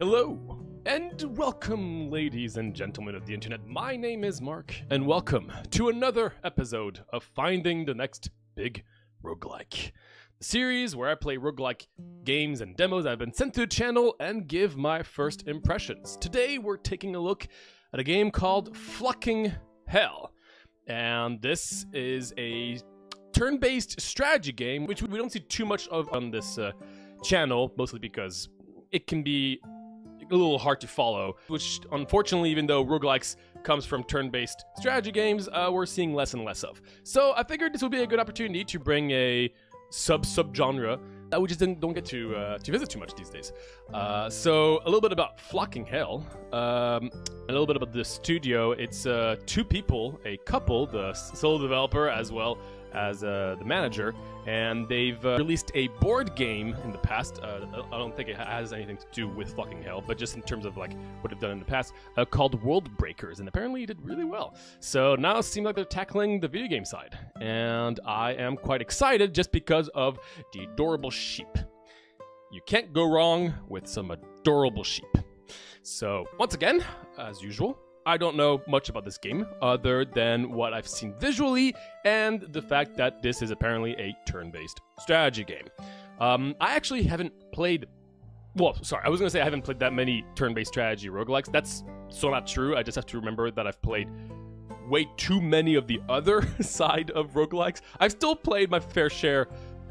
Hello, and welcome, ladies and gentlemen of the internet. My name is Mark, and welcome to another episode of Finding the Next Big Roguelike, the series where I play roguelike games and demos that have been sent to the channel and give my first impressions. Today, we're taking a look at a game called Fucking Hell, and this is a turn-based strategy game, which we don't see too much of on this channel, mostly because it can be a little hard to follow, which unfortunately, even though roguelikes comes from turn-based strategy games, we're seeing less and less of. So I figured this would be a good opportunity to bring a sub-genre that we just don't get to visit too much these days. So a little bit about Fucking Hell, a little bit about the studio. It's two people, a couple, the sole developer as well as the manager, and they've released a board game in the past. I don't think it has anything to do with Fucking Hell, but just in terms of like what they've done in the past, called World Breakers, and apparently it did really well. So now it seems like they're tackling the video game side, and I am quite excited just because of the adorable sheep. You can't go wrong with some adorable sheep. So once again, as usual, I don't know much about this game other than what I've seen visually and the fact that this is apparently a turn-based strategy game. I actually haven't played... Well, sorry, I was going to say I haven't played that many turn-based strategy roguelikes. That's so not true. I just have to remember that I've played way too many of the other side of roguelikes. I've still played my fair share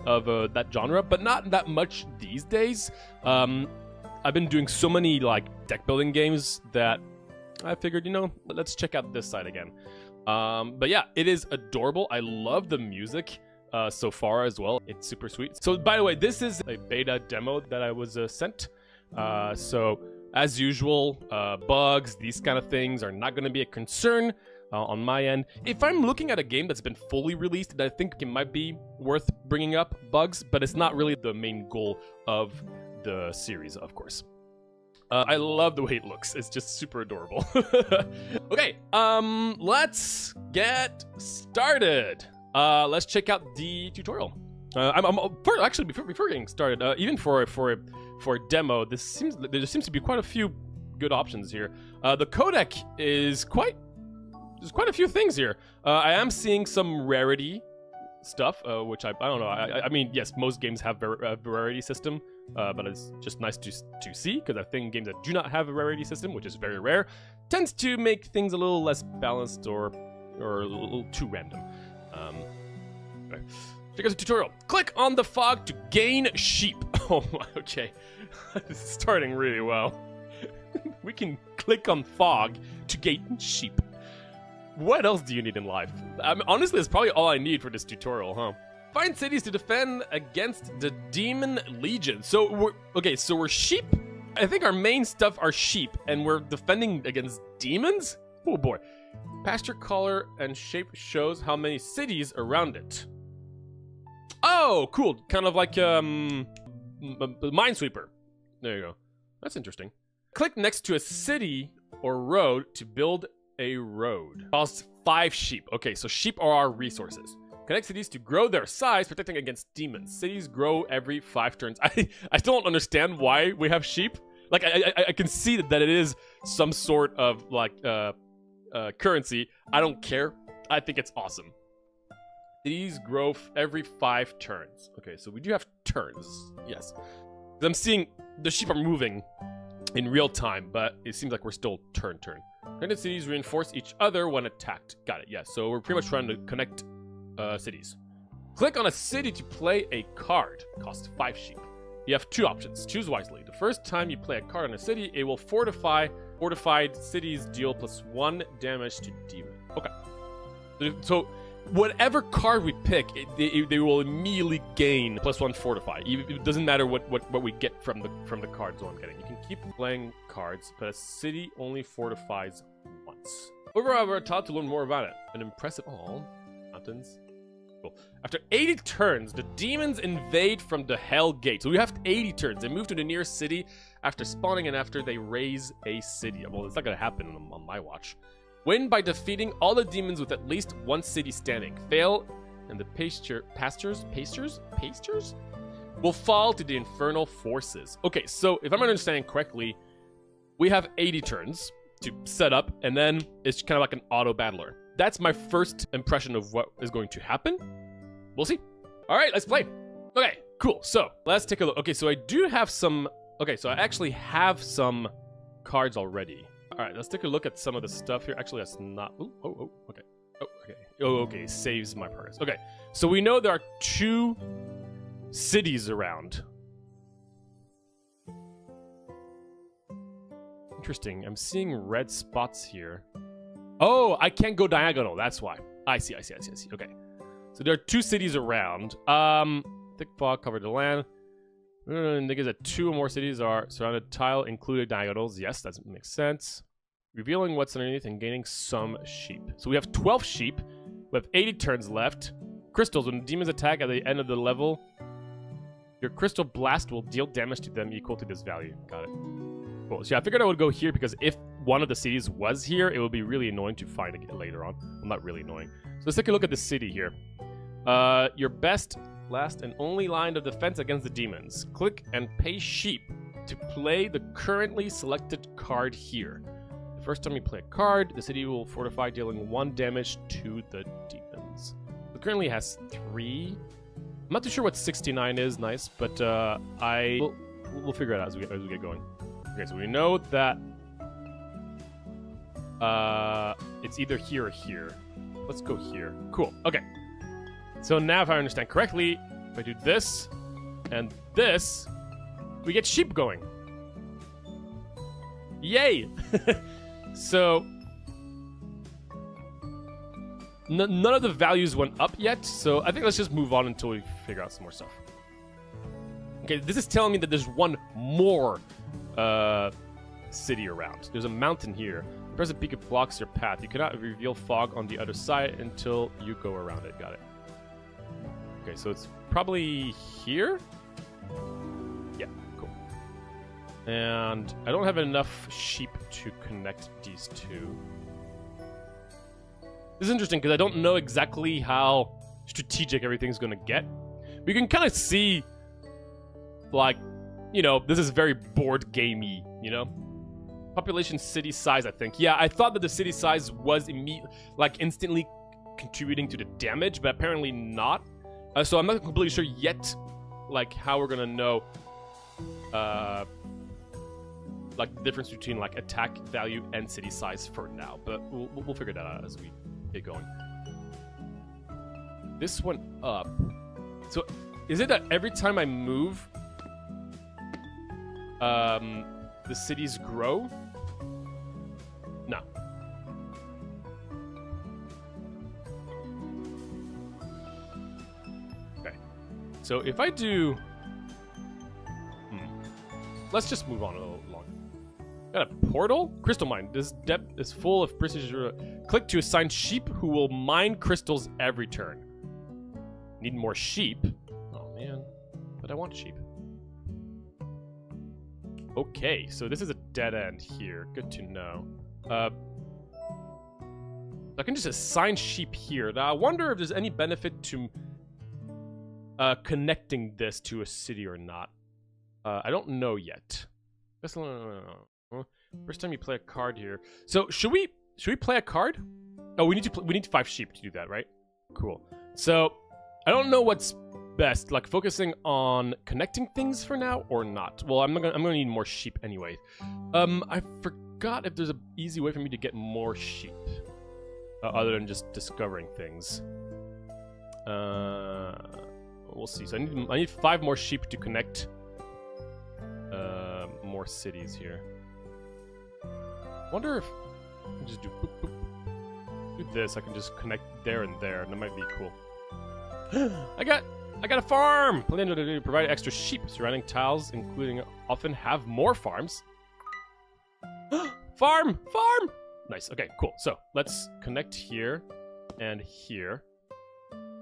of that genre, but not that much these days. I've been doing so many like deck-building games that I figured, you know, let's check out this side again. But yeah, it is adorable. I love the music so far as well. It's super sweet. So by the way, this is a beta demo that I was sent. So as usual, bugs, these kind of things are not going to be a concern on my end. If I'm looking at a game that's been fully released, I think it might be worth bringing up bugs, but it's not really the main goal of the series, of course. I love the way it looks. It's just super adorable. Okay, let's get started. Let's check out the tutorial. Actually, before getting started, even for a demo, there seems to be quite a few good options here. The codec is there's quite a few things here. I am seeing some rarity stuff, which I don't know. I mean, yes, most games have a rarity system. But it's just nice to see, because I think games that do not have a rarity system, which is very rare, tends to make things a little less balanced or a little too random. Okay. Check out the tutorial. Click on the fog to gain sheep. Oh, okay. This is starting really well. We can click on fog to gain sheep. What else do you need in life? I mean, honestly, that's probably all I need for this tutorial, huh? Find cities to defend against the demon legion. So we're sheep. I think our main stuff are sheep, and we're defending against demons? Oh boy. Pasture color and shape shows how many cities around it. Oh, cool. Kind of like Minesweeper. There you go. That's interesting. Click next to a city or road to build a road. Costs 5 sheep. Okay, so sheep are our resources. Connect cities to grow their size, protecting against demons. Cities grow every 5 turns. I don't understand why we have sheep. Like, I can see that it is some sort of, like, currency. I don't care. I think it's awesome. Cities grow every 5 turns. Okay, so we do have turns. Yes. I'm seeing the sheep are moving in real time, but it seems like we're still turn. Connected cities reinforce each other when attacked. Got it, yes. So we're pretty much trying to connect cities. Click on a city to play a card. Cost 5 sheep. You have 2 options. Choose wisely. The first time you play a card on a city, it will fortify. Fortified cities deal +1 damage to demon. Okay. So whatever card we pick, they will immediately gain +1 fortify. It doesn't matter what we get from the cards. What I'm getting. You can keep playing cards, but a city only fortifies once. Overall, we're taught to learn more about it. An impressive mountains. Cool. After 80 turns, the demons invade from the Hell Gate. So we have 80 turns. They move to the nearest city after spawning, and after they raise a city. Well, it's not gonna happen on my watch. Win by defeating all the demons with at least 1 city standing. Fail, and the pastures will fall to the infernal forces. Okay, so if I'm understanding correctly, we have 80 turns to set up, and then it's kind of like an auto battler. That's my first impression of what is going to happen. We'll see. All right, let's play. Okay, cool. So let's take a look. Okay, so I do have some. Okay, so I actually have some cards already. All right, let's take a look at some of the stuff here. Actually, that's not. Okay. Okay, saves my progress. Okay, so we know there are 2 cities around. Interesting. I'm seeing red spots here. Oh, I can't go diagonal. That's why. I see. Okay. So there are 2 cities around. Thick fog covered the land. Indicates that 2 or more cities are surrounded. Tile included diagonals. Yes, that makes sense. Revealing what's underneath and gaining some sheep. So we have 12 sheep. We have 80 turns left. Crystals. When demons attack at the end of the level, your crystal blast will deal damage to them equal to this value. Got it. Cool. So yeah, I figured I would go here because if one of the cities was here, it would be really annoying to find it later on. Well, not really annoying. So let's take a look at the city here. Your best, last, and only line of defense against the demons. Click and pay sheep to play the currently selected card here. The first time you play a card, the city will fortify, dealing 1 damage to the demons. It currently has 3. I'm not too sure what 69 is. Nice, but we'll figure it out as we get going. Okay, so we know that it's either here or here. Let's go here. Cool. Okay. So now, if I understand correctly, if I do this and this, we get sheep going. Yay! So none of the values went up yet, so I think let's just move on until we figure out some more stuff. Okay, this is telling me that there's 1 more city around. There's a mountain here. Press a peak, it blocks your path. You cannot reveal fog on the other side until you go around it. Got it. Okay, so it's probably here? Yeah, cool. And I don't have enough sheep to connect these 2. This is interesting because I don't know exactly how strategic everything's going to get. We can kind of see, like, you know, this is very board gamey, you know? Population, city size, I think. Yeah, I thought that the city size was instantly contributing to the damage, but apparently not. So I'm not completely sure yet, like, how we're gonna know, like, the difference between, like, attack value and city size for now. But we'll figure that out as we get going. This went up. So, is it that every time I move, the cities grow? No. Okay. So if I do... Let's just move on a little longer. Got a portal? Crystal mine. This depth is full of precision. Click to assign sheep who will mine crystals every turn. Need more sheep. Oh, man. But I want sheep. Okay, so this is a dead end here. Good to know. I can just assign sheep here. Now, I wonder if there's any benefit to connecting this to a city or not. I don't know yet. First time you play a card here. So should we play a card? Oh, we need 5 sheep to do that, right? Cool. So I don't know what's best, like focusing on connecting things for now or not. Well, I'm gonna need more sheep anyway. I forgot if there's an easy way for me to get more sheep other than just discovering things. We'll see. So I need 5 more sheep to connect more cities here. Wonder if I can just do boop, boop. Do this. I can just connect there and there. That might be cool. I got a farm! Plan to provide extra sheep. Surrounding tiles, including often have more farms. Farm! Farm! Nice. Okay, cool. So let's connect here and here.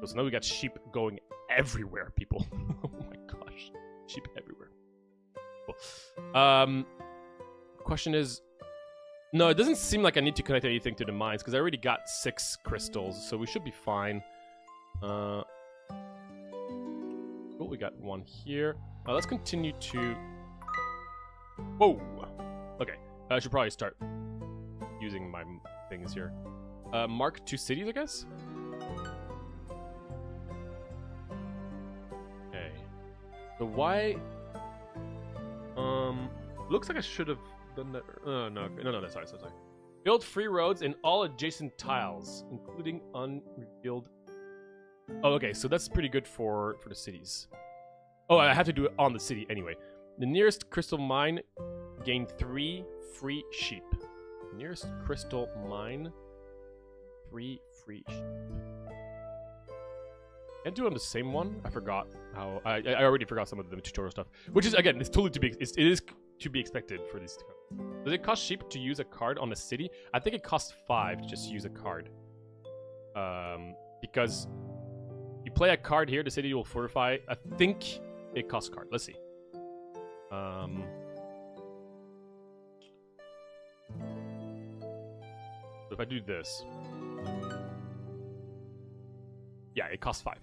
So now we got sheep going everywhere, people. Oh my gosh. Sheep everywhere. Cool. Question is... No, it doesn't seem like I need to connect anything to the mines, because I already got 6 crystals, so we should be fine. Cool, we got 1 here. Let's continue to... Whoa! Okay, I should probably start using my things here. Mark 2 cities, I guess? Okay. So why... looks like I should have done that... no, sorry. Build free roads in all adjacent tiles, including unrevealed... Oh, okay, so that's pretty good for the cities. Oh, I have to do it on the city anyway. The nearest crystal mine gain 3 free sheep. Nearest crystal mine, 3 free sheep. Can't do it on the same one. I forgot how. I already forgot some of the tutorial stuff, which is again, it's totally to be. It is to be expected for this. Does it cost sheep to use a card on a city? I think it costs 5 to just use a card. Because you play a card here, the city will fortify. I think it costs a card. Let's see. So if I do this, yeah, it costs 5.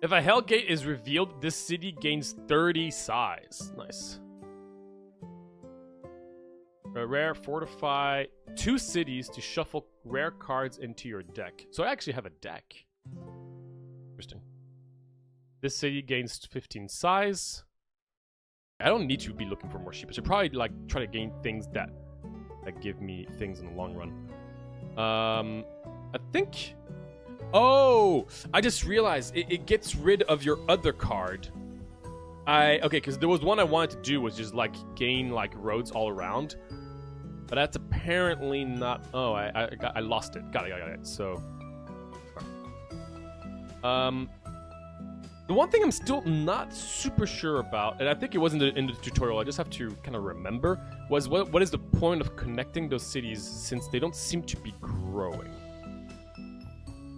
If a Hellgate is revealed, this city gains 30 size. Nice. A rare, fortify 2 cities to shuffle rare cards into your deck. So I actually have a deck. Interesting. This city gains 15 size. I don't need to be looking for more sheep. I should probably like try to gain things that give me things in the long run. I think... Oh! I just realized it gets rid of your other card. Okay, because there was one I wanted to do was just like gain like roads all around. But that's apparently not... Oh, I lost it. Got it. So... The one thing I'm still not super sure about, and I think it wasn't in the tutorial, I just have to kind of remember, was what is the point of connecting those cities since they don't seem to be growing?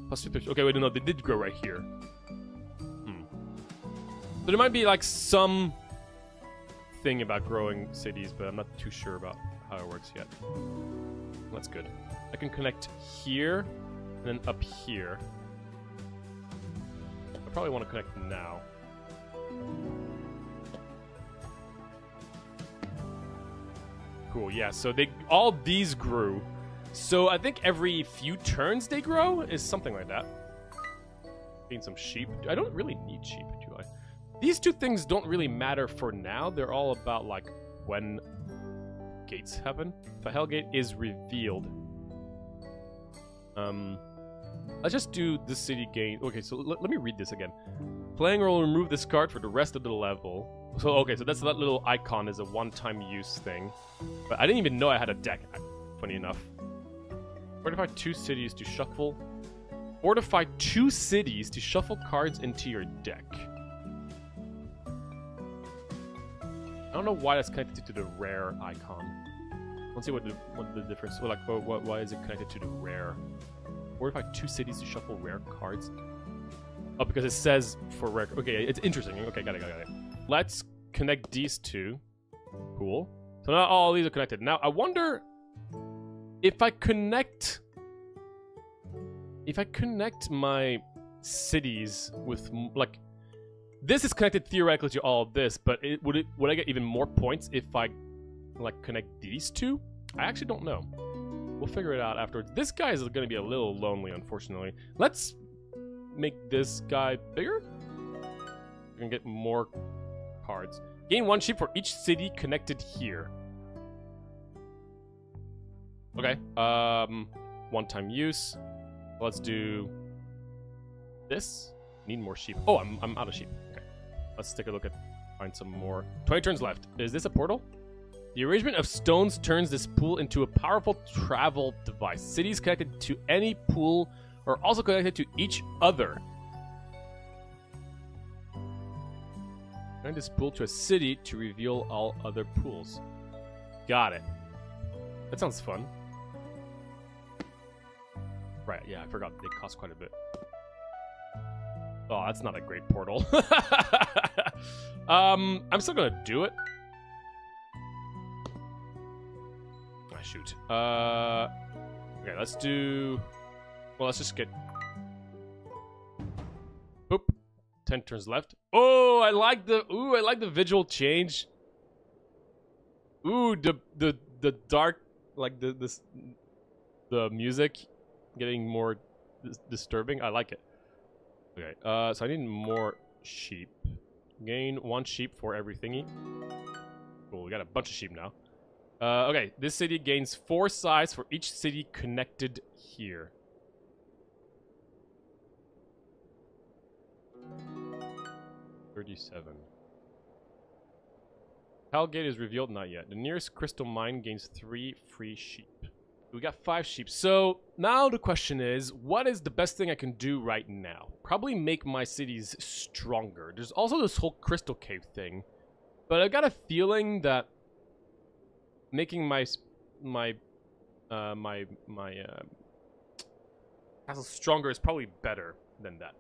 Plus 50, okay, wait, no, they did grow right here. So there might be like some thing about growing cities, but I'm not too sure about how it works yet. That's good. I can connect here, and then up here. I probably want to connect now. Cool, yeah, so all these grew. So I think every few turns they grow is something like that. Gain some sheep. I don't really need sheep, do I? These 2 things don't really matter for now. They're all about like when gates happen. If a Hellgate is revealed. Let's just do the city gain. Okay, so let me read this again. Playing will remove this card for the rest of the level. So, okay, so that little icon is a one-time use thing. But I didn't even know I had a deck, funny enough. Fortify 2 cities to shuffle. Fortify 2 cities to shuffle cards into your deck. I don't know why that's connected to the rare icon. Let's see what the difference. Well, like, why is it connected to the rare? Fortify 2 cities to shuffle rare cards. Oh, because it says for rare. Okay, it's interesting. Okay, got it. Let's connect these 2. Cool. So now all these are connected. Now I wonder if I connect my cities with like this is connected theoretically to all of this, but would I get even more points if I like connect these 2? I actually don't know. We'll figure it out afterwards. This guy is going to be a little lonely, unfortunately. Let's make this guy bigger. We can get more cards. Gain 1 sheep for each city connected here. Okay. One-time use. Let's do this. Need more sheep. Oh, I'm out of sheep. Okay. Let's take a look at find some more. 20 turns left. Is this a portal? The arrangement of stones turns this pool into a powerful travel device. Cities connected to any pool are also connected to each other. Connect this pool to a city to reveal all other pools. Got it. That sounds fun. Right, yeah, I forgot they cost quite a bit. Oh, that's not a great portal. I'm still gonna do it. Shoot. Okay, let's do... Well, let's just get... Boop. 10 turns left. Oh, I like the... Ooh, I like the visual change. Ooh, the dark, like the music getting more disturbing. I like it. Okay, so I need more sheep. Gain 1 sheep for every thingy. Cool, we got a bunch of sheep now. Okay, this city gains 4 size for each city connected here. $37. Hellgate is revealed, not yet. The nearest crystal mine gains 3 free sheep. We got 5 sheep. So now the question is, what is the best thing I can do right now? Probably make my cities stronger. There's also this whole crystal cave thing, but I got a feeling that making my castle stronger is probably better than that.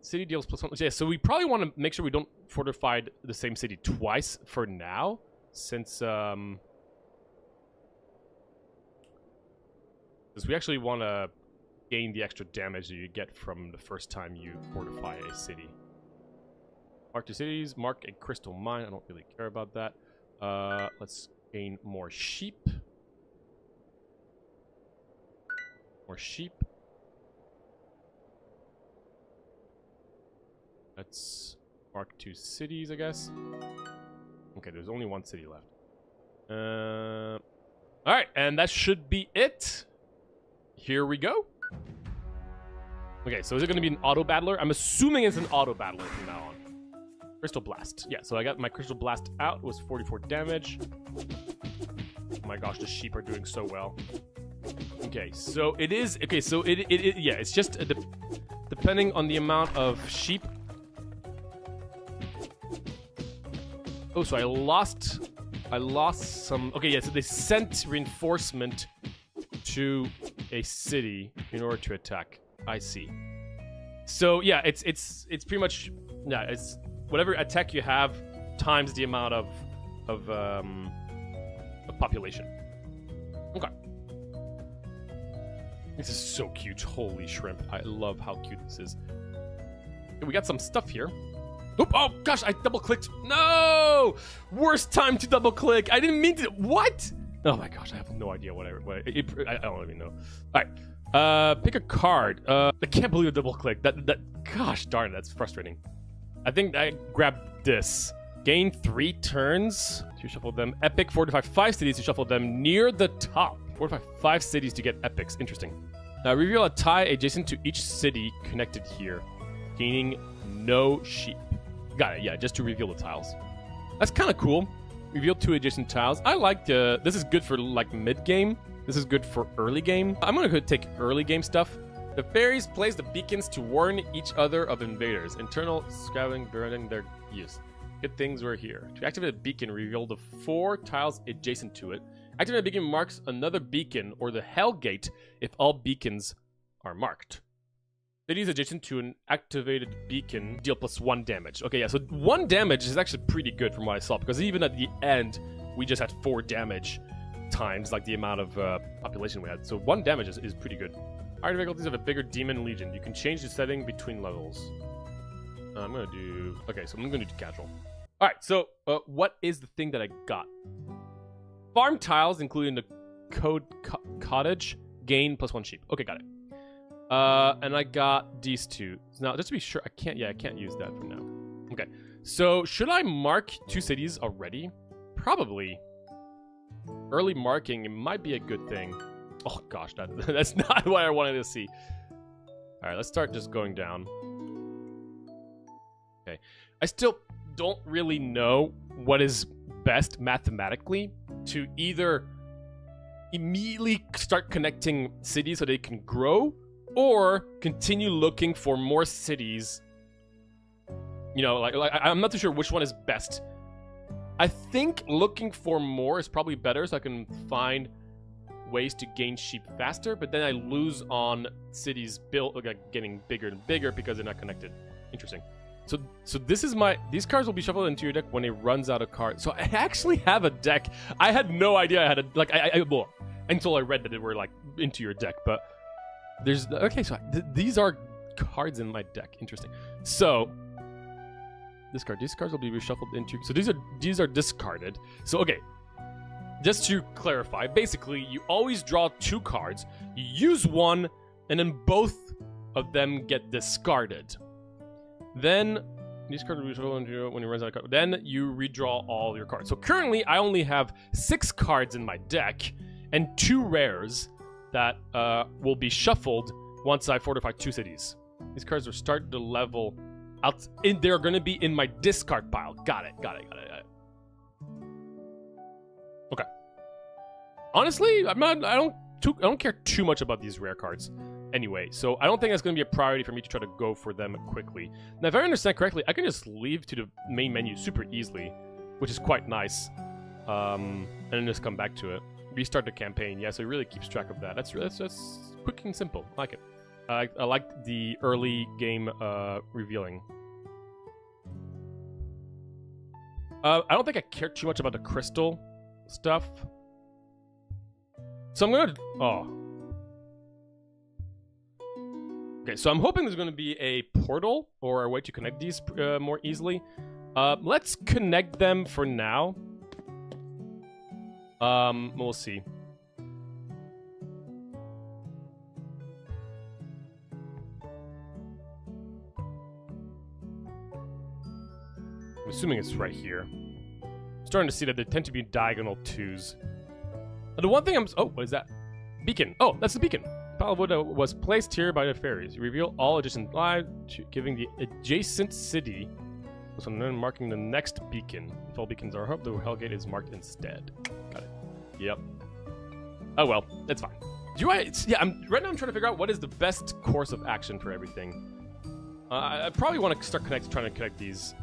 City deals +1. Yeah, so we probably want to make sure we don't fortify the same city twice for now, since we actually want to gain the extra damage that you get from the first time you fortify a city. Mark 2 cities, mark a crystal mine. I don't really care about that. Let's gain more sheep. More sheep. Let's mark 2 cities, I guess. Okay, there's only 1 city left. Alright, and that should be it. Here we go. Okay, so is it going to be an auto battler? I'm assuming it's an auto battler from now on. Crystal Blast. Yeah, so I got my Crystal Blast out. It was 44 damage. Oh my gosh, the sheep are doing so well. Okay, so it is... Okay, so yeah, it's just... depending on the amount of sheep... Oh, so I lost some... Okay, yeah, so they sent reinforcement to a city in order to attack. I see. So yeah, it's pretty much... Yeah, it's whatever attack you have times the amount of population. Okay. This is so cute. Holy shrimp. I love how cute this is. Okay, we got some stuff here. Oop, oh gosh, I double-clicked. No! Worst time to double-click. I didn't mean to. What? Oh my gosh, I have no idea what I don't even know. Alright. Pick a card. I can't believe a double-click. Gosh darn, that's frustrating. I think I grabbed this. Gain 3 turns to shuffle them. Epic. Fortify 5 cities to shuffle them near the top. Fortify 5 cities to get epics. Interesting. Now reveal a tie adjacent to each city connected here. Gaining no sheep. Got it, yeah, just to reveal the tiles. That's kind of cool. Reveal 2 adjacent tiles. I like this is good for like mid-game. This is good for early game. I'm gonna go take early game stuff. The fairies place the beacons to warn each other of invaders. Internal scouting during their use. Good things were here. To activate a beacon, reveal the 4 tiles adjacent to it. Activate a beacon marks another beacon or the hell gate if all beacons are marked. Cities adjacent to an activated beacon deal +1 damage. Okay, yeah, so 1 damage is actually pretty good from what I saw, because even at the end, we just had 4 damage times like the amount of population we had. So 1 damage is pretty good. Higher difficulties of a bigger demon legion. You can change the setting between levels. I'm gonna do... Okay, so I'm gonna do casual. Alright, so what is the thing that I got? Farm tiles, including the cottage, gain +1 sheep. Okay, got it. And I got these 2. Now, just to be sure, I can't use that for now. Okay, so should I mark 2 cities already? Probably. Early marking, it might be a good thing. Oh gosh, that's not what I wanted to see. Alright, let's start just going down. Okay, I still don't really know what is best mathematically to either immediately start connecting cities so they can grow, or continue looking for more cities. You know, like I'm not too sure which one is best. I think looking for more is probably better, so I can find ways to gain sheep faster, but then I lose on cities built, like, getting bigger and bigger because they're not connected. Interesting. So this is these cards will be shuffled into your deck when it runs out of cards. So I actually have a deck. I had no idea I had well, until I read that they were like into your deck, but there's, okay, so these are cards in my deck. Interesting. So discard. These cards will be reshuffled into. So these are discarded. So okay, just to clarify, basically you always draw 2 cards. You use one, and then both of them get discarded. Then these cards will be reshuffled when you run out of cards. Then you redraw all your cards. So currently I only have 6 cards in my deck and 2 rares that will be shuffled once I fortify 2 cities. These cards are starting to level out. They're going to be in my discard pile. Got it. Okay. Honestly, I don't care too much about these rare cards anyway, so I don't think that's going to be a priority for me to try to go for them quickly. Now, if I understand correctly, I can just leave to the main menu super easily, which is quite nice, and then just come back to it. Restart the campaign. Yeah, so it really keeps track of that. That's quick and simple. I like it. I like the early game revealing. I don't think I care too much about the crystal stuff. So I'm gonna... Oh. Okay, so I'm hoping there's gonna be a portal or a way to connect these more easily. Let's connect them for now. We'll see. I'm assuming it's right here. I'm starting to see that there tend to be diagonal 2s. The one thing oh, what is that? Beacon. Oh, that's the beacon. Pile of wood was placed here by the fairies. Reveal all adjacent lives, giving the adjacent city. So then marking the next beacon. If all beacons are up, the Hellgate is marked instead. Got it. Yep. Oh well, that's fine. Yeah, right now I'm trying to figure out what is the best course of action for everything. I probably want to start trying to connect these.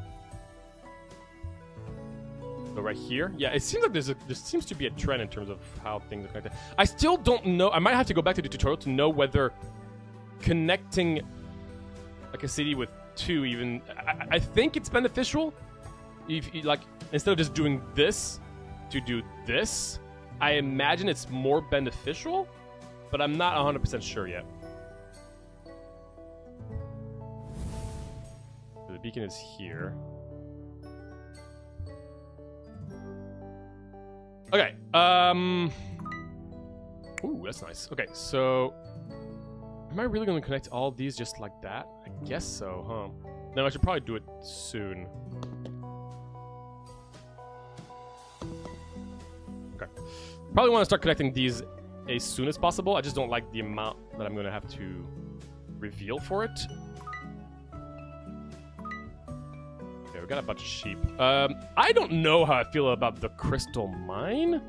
Go right here. Yeah, it seems like there seems to be a trend in terms of how things are connected. I still don't know. I might have to go back to the tutorial to know whether connecting like a city with 2 even. I think it's beneficial if you, like, instead of just doing this to do this. I imagine it's more beneficial, but I'm not 100% sure yet. So the beacon is here. Okay, ooh, that's nice. Okay, so... Am I really going to connect all of these just like that? I guess so, huh? No, I should probably do it soon. Okay. Probably want to start connecting these as soon as possible. I just don't like the amount that I'm going to have to reveal for it. Okay, we got a bunch of sheep. I don't know how I feel about the crystal mine.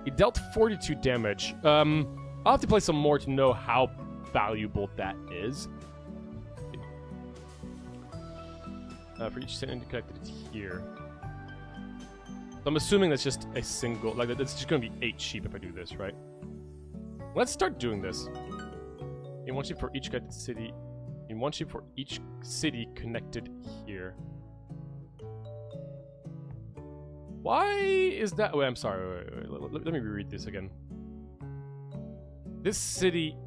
It dealt 42 damage. I'll have to play some more to know how valuable that is. For each city connected, it's here. So I'm assuming that's just a single, like that's just going to be 8 sheep if I do this, right? Let's start doing this. In 1 sheep for each connected city. In 1 sheep for each city connected here. Why is that? Wait, I'm sorry. Wait. Let me reread this again. This city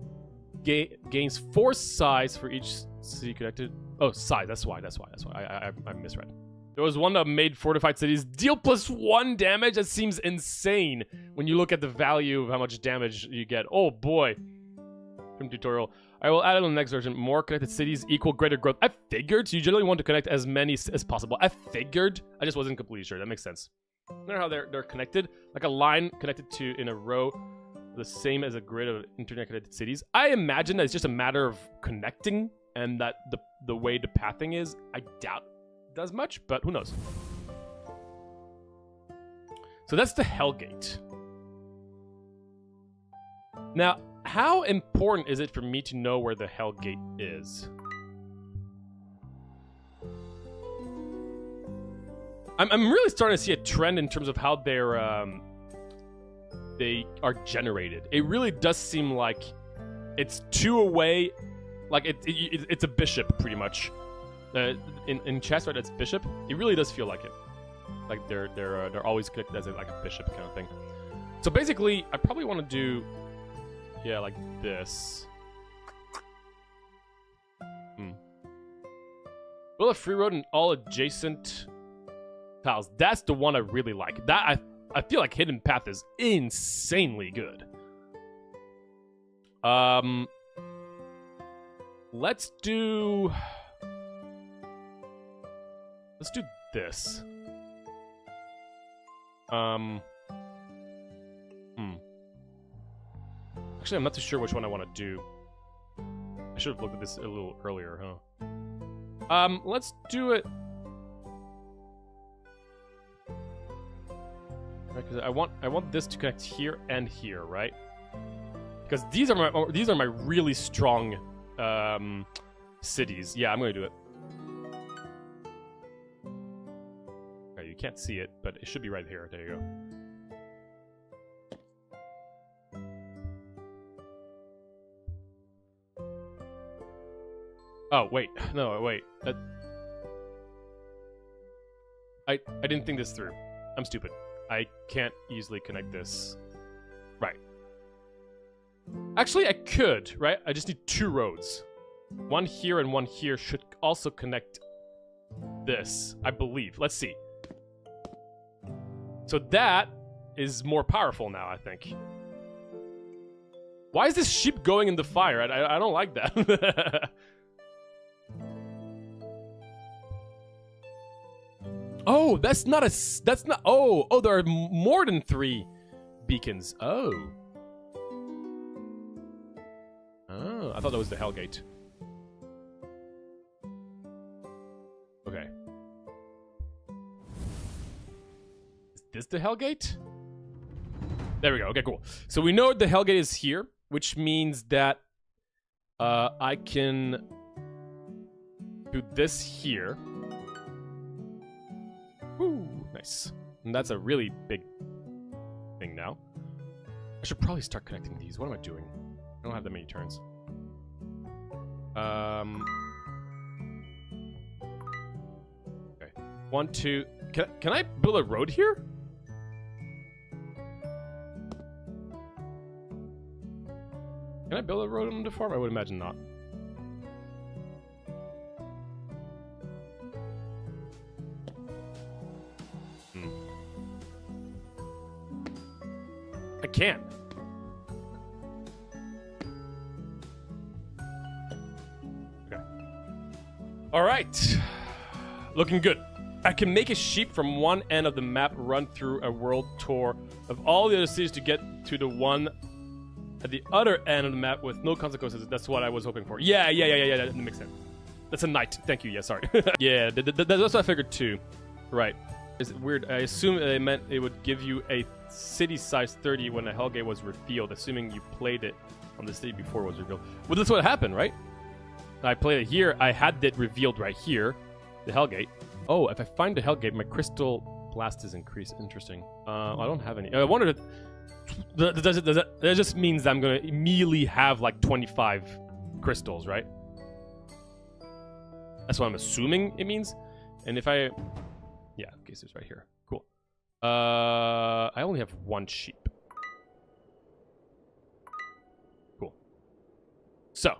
gains 4 size for each city connected. Oh, size. That's why. I misread. There was one that made fortified cities deal +1 damage. That seems insane when you look at the value of how much damage you get. Oh boy. From tutorial. I will add it on the next version. More connected cities equal greater growth. I figured. So you generally want to connect as many as possible. I figured. I just wasn't completely sure. That makes sense. Remember how they're connected? Like a line connected to in a row, the same as a grid of internet-connected cities. I imagine that it's just a matter of connecting, and that the way the pathing is, I doubt it does much, but who knows? So that's the Hellgate. Now, how important is it for me to know where the Hellgate is? I'm really starting to see a trend in terms of how they are generated. It really does seem like it's 2 away, like it's a bishop pretty much. In chess, right? It's bishop. It really does feel like it. Like they're always connected as like a bishop kind of thing. So basically, I probably want to do, yeah, like this. Build a free road in all adjacent tiles. That's the one I really like. That I feel like Hidden Path is insanely good. Let's do this. Actually, I'm not too sure which one I want to do. I should have looked at this a little earlier, huh? Let's do it. Right, because I want this to connect here and here, right? Because these are my really strong cities. Yeah, I'm gonna do it. Okay, you can't see it, but it should be right here. There you go. Oh, wait. No, wait. I didn't think this through. I'm stupid. I can't easily connect this. Right. Actually, I could, right? I just need 2 roads. One here and one here should also connect this, I believe. Let's see. So that is more powerful now, I think. Why is this sheep going in the fire? I don't like that. Oh, that's not. Oh, there are more than 3 beacons. Oh, I thought that was the Hellgate. Okay. Is this the Hellgate? There we go. Okay, cool. So we know the Hellgate is here, which means that I can do this here. Ooh, nice. And that's a really big thing now. I should probably start connecting these. What am I doing? I don't have that many turns. Okay. 1, 2. Can I build a road here? Can I build a road on the farm? I would imagine not. I can. Okay. All right. Looking good. I can make a sheep from one end of the map run through a world tour of all the other cities to get to the one at the other end of the map with no consequences. That's what I was hoping for. Yeah. That makes sense. That's a knight. Thank you. Yeah, sorry. Yeah, that's what I figured too. Right. Is it weird? I assume they meant it would give you a city size 30 when the Hellgate was revealed, assuming you played it on the city before it was revealed. Well, that's what happened, right? I played it here. I had it revealed right here, the Hellgate. Oh, if I find the Hellgate, my crystal blast is increased. Interesting. I don't have any. I wondered if that just means that I'm gonna immediately have like 25 crystals, right? That's what I'm assuming it means. And if I, yeah, okay, so it's right here. Cool. I only have 1 sheep. Cool. So.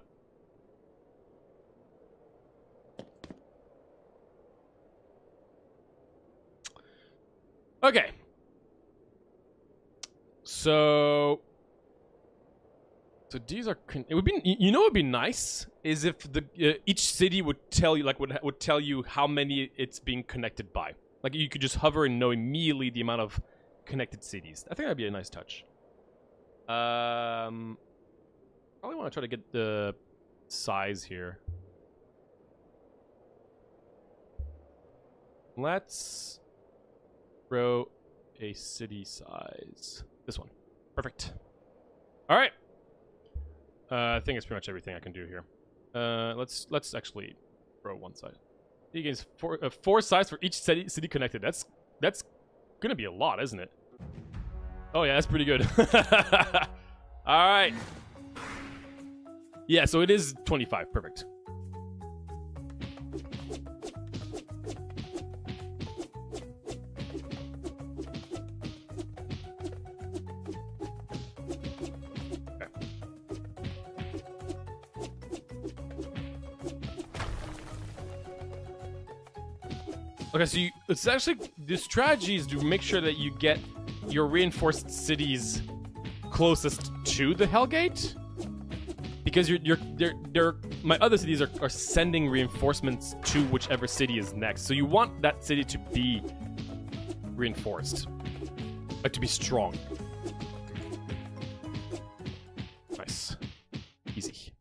Okay. So these are. It would be. You know, what would be nice is if the each city would tell you, like, would tell you how many it's being connected by. Like, you could just hover and know immediately the amount of connected cities. I think that'd be a nice touch. Probably want to try to get the size here. Let's throw a city size. This one. Perfect. All right. I think it's pretty much everything I can do here. Let's actually throw one side. He gains 4 sides for each city connected. That's gonna be a lot, isn't it? Oh yeah, that's pretty good. All right. Yeah, so it is 25. Perfect. Okay, so it's actually the strategy is to make sure that you get your reinforced cities closest to the Hellgate, because my other cities are sending reinforcements to whichever city is next. So you want that city to be reinforced, like to be strong. Nice, easy.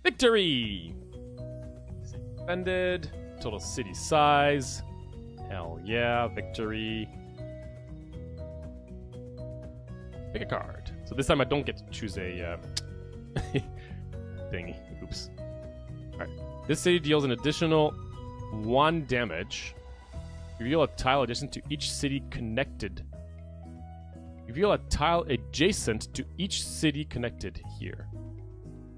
Victory. Defended. Total city size. Hell yeah, victory. Pick a card. So this time I don't get to choose a thingy. Oops. Alright. This city deals an additional 1 damage. Reveal a tile adjacent to each city connected. Reveal a tile adjacent to each city connected here.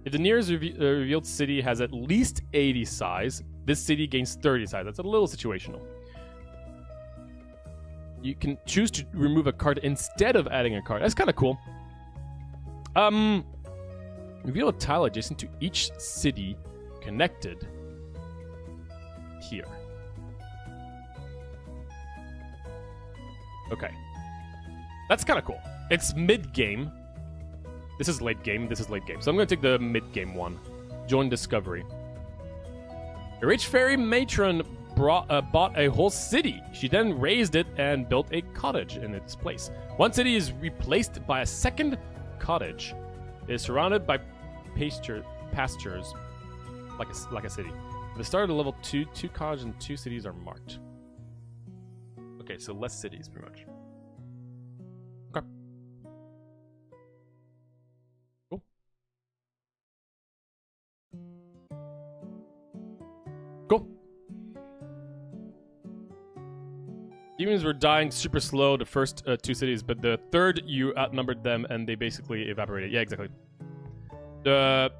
If the nearest revealed city has at least 80 size, this city gains 30 size. That's a little situational. You can choose to remove a card instead of adding a card. That's kind of cool. Reveal a tile adjacent to each city connected here. Okay. That's kind of cool. It's mid-game. This is late game, this is late game. So I'm going to take the mid-game one. Join Discovery. A rich fairy matron bought a whole city. She then raised it and built a cottage in its place. One city is replaced by a second cottage. It is surrounded by pastures, like a city. At the start of level 2, 2 cottages and 2 cities are marked. Okay, so less cities, pretty much. Okay. Cool. Cool. Demons were dying super slow the first 2 cities, but the third you outnumbered them and they basically evaporated. Yeah, exactly. That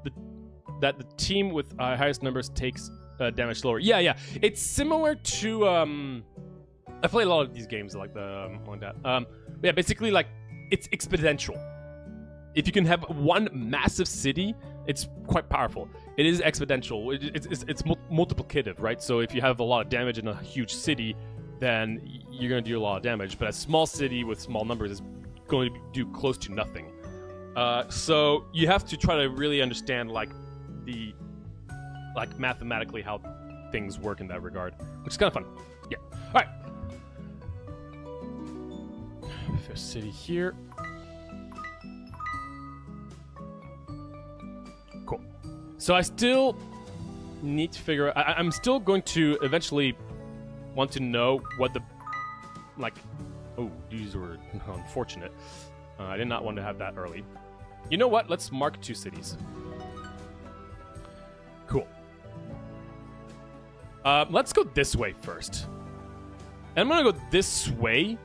the team with highest numbers takes damage slower. Yeah, yeah. It's similar to I play a lot of these games like that. Yeah, basically like it's exponential. If you can have one massive city, it's quite powerful. It is exponential. It's multiplicative, right? So if you have a lot of damage in a huge city, then you're going to do a lot of damage. But a small city with small numbers is going to do close to nothing. So you have to try to really understand mathematically how things work in that regard, which is kind of fun. Yeah. All right. First city here. Cool. So I still need to figure out. I'm still going to eventually want to know what the Oh, these were unfortunate. I did not want to have that early. You know what? Let's mark 2 cities. Cool. Let's go this way first. And I'm gonna go this way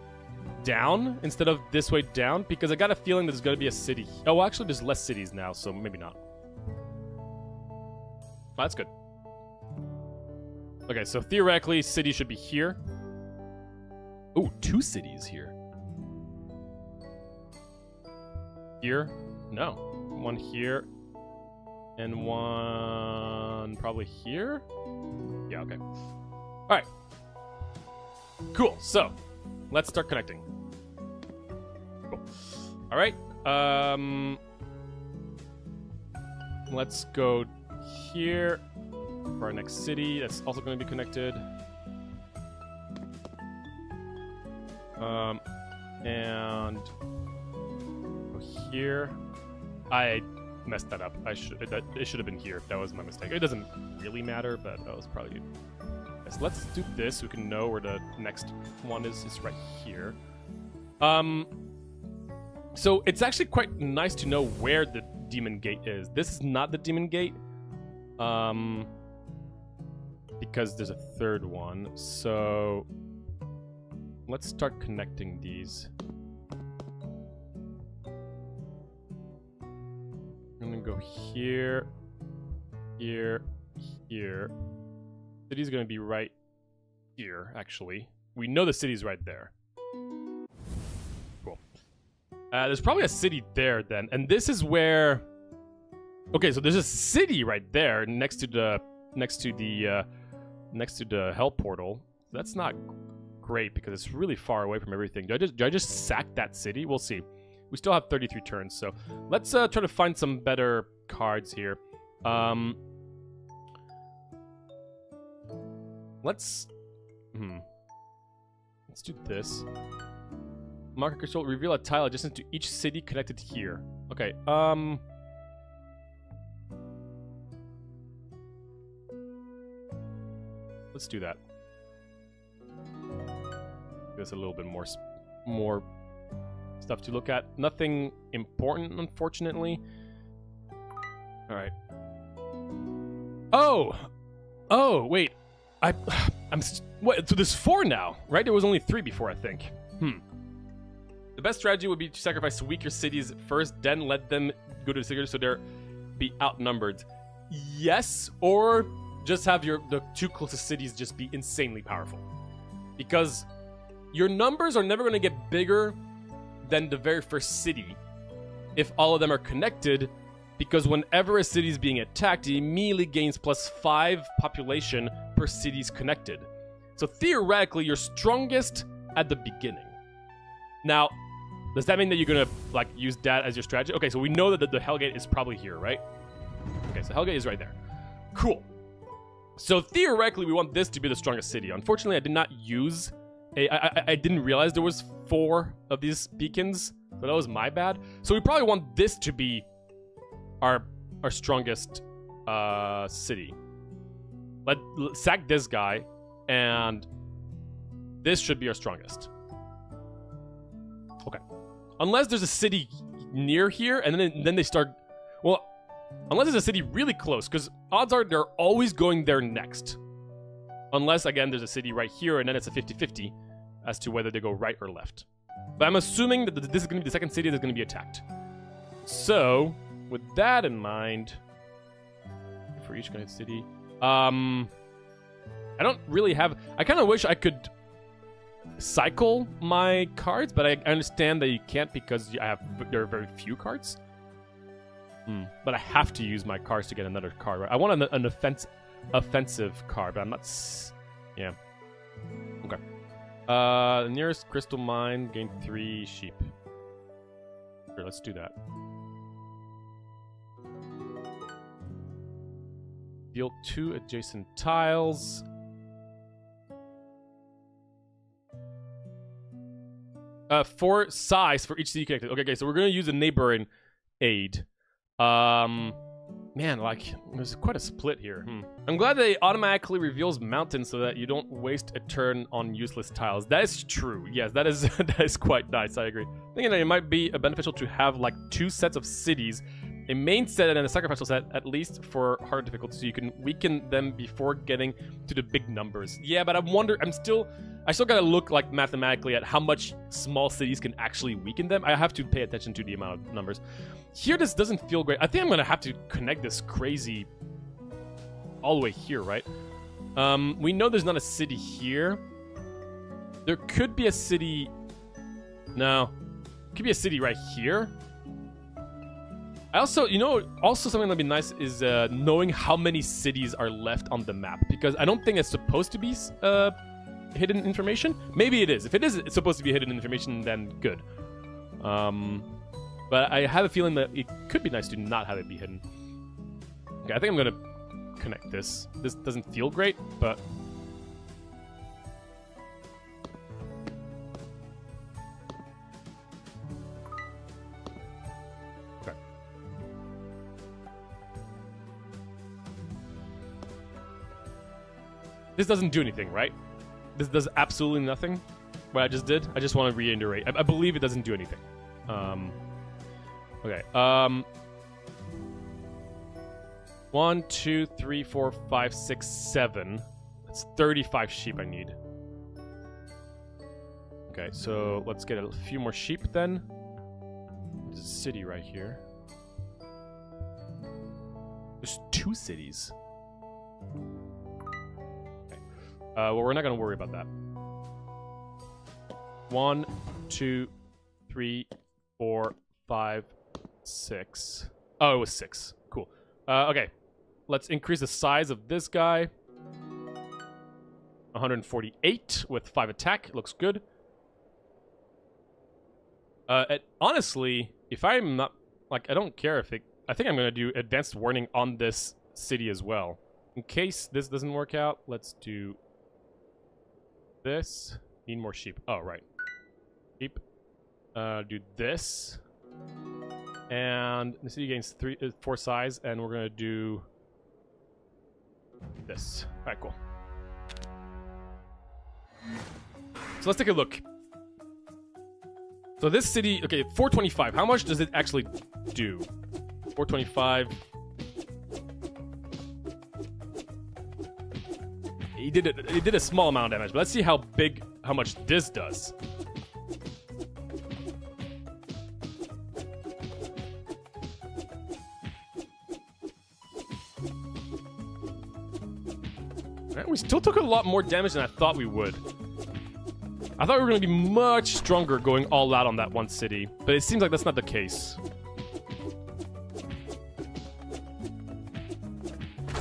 down instead of this way down because I got a feeling there's gonna be a city. Oh, well, actually, there's less cities now, so maybe not. Oh, that's good. Okay, so theoretically, city should be here. Ooh, 2 cities here. Here? No. One here. And one probably here? Yeah, okay. Alright. Cool, so let's start connecting. Cool. Alright. Let's go here for our next city. That's also going to be connected. And go here. I messed that up. It should have been here. That was my mistake. It doesn't really matter, but that was probably. Yes, let's do this so we can know where the next one is. It's right here. So it's actually quite nice to know where the demon gate is. This is not the demon gate. Because there's a third one. So let's start connecting these. I'm gonna go here, here, here. City's gonna be right here, actually. We know the city's right there. Cool. There's probably a city there then, and this is where... Okay, so there's a city right there next to the next to the hell portal. That's not great because it's really far away from everything. Do I just sack that city? We'll see. We still have 33 turns, so let's try to find some better cards here. Let's do this. Marker control, reveal a tile adjacent to each city connected here. Okay, let's do that. There's a little bit more stuff to look at. Nothing important, unfortunately. All right. Oh, wait. What? So there's 4 now, right? There was only 3 before, I think. The best strategy would be to sacrifice weaker cities first, then let them go to the city so they're be outnumbered. Yes, or just have the 2 closest cities just be insanely powerful, because your numbers are never going to get bigger than the very first city if all of them are connected, because whenever a city is being attacked, it immediately gains +5 population per cities connected. So theoretically, you're strongest at the beginning. Now, does that mean that you're gonna like use that as your strategy? Okay, so we know that the Hellgate is probably here, right? Okay, so Hellgate is right there. Cool. So theoretically, we want this to be the strongest city. Unfortunately, I did not use I didn't realize there was 4 of these beacons, so that was my bad. So we probably want this to be our strongest city. Let's sack this guy, and this should be our strongest. Okay. Unless there's a city near here, and then they start... Well, unless there's a city really close, because odds are they're always going there next. Unless, again, there's a city right here, and then it's a 50-50 as to whether they go right or left. But I'm assuming that this is going to be the second city that's going to be attacked. So, with that in mind, for each connected city, I don't really have... I kind of wish I could cycle my cards, but I understand that you can't because there are very few cards. But I have to use my cards to get another card, right? I want an offensive card, but I'm not... Yeah. Okay. The nearest crystal mine gained 3 sheep. Sure, let's do that. Deal 2 adjacent tiles. For size for each city connected. Okay, so we're gonna use a neighboring aid. Man, like, there's quite a split here. I'm glad that it automatically reveals mountains so that you don't waste a turn on useless tiles. That is true. Yes, that is quite nice. I agree. Thinking that it might be beneficial to have like 2 sets of cities, a main set and a sacrificial set, at least for hard difficulty, so you can weaken them before getting to the big numbers. Yeah, but I still gotta look like mathematically at how much small cities can actually weaken them. I have to pay attention to the amount of numbers. Here, this doesn't feel great. I think I'm gonna have to connect this crazy all the way here, right? We know there's not a city here. There could be a city... No. Could be a city right here. I also, something that'd be nice is knowing how many cities are left on the map, because I don't think it's supposed to be hidden information. Maybe it is. If it is, it's supposed to be hidden information, then good. But I have a feeling that it could be nice to not have it be hidden. Okay, I think I'm gonna connect this. This doesn't feel great, but... Okay. This doesn't do anything, right? This does absolutely nothing. What I just did. I just want to reiterate. I believe it doesn't do anything. Okay. 1, 2, 3, 4, 5, 6, 7. That's 35 sheep I need. Okay, so let's get a few more sheep then. There's a city right here. There's 2 cities. Okay. Well, we're not gonna worry about that. 1, 2, 3, 4, 5, 6. Oh, it was 6. Cool. Okay. let's increase the size of this guy. 148 with 5 attack. Looks good. Honestly, if I'm not... Like, I don't care if it... I think I'm going to do advanced warning on this city as well. In case this doesn't work out, let's do... this. Need more sheep. Oh, right. Sheep. Do this. And the city gains 4 size, and we're going to do... this. Alright, cool. So let's take a look. So this city, okay, 425. How much does it actually do? 425. He did a small amount of damage, but let's see how much this does. We still took a lot more damage than I thought we would. I thought we were going to be much stronger going all out on that one city, but it seems like that's not the case.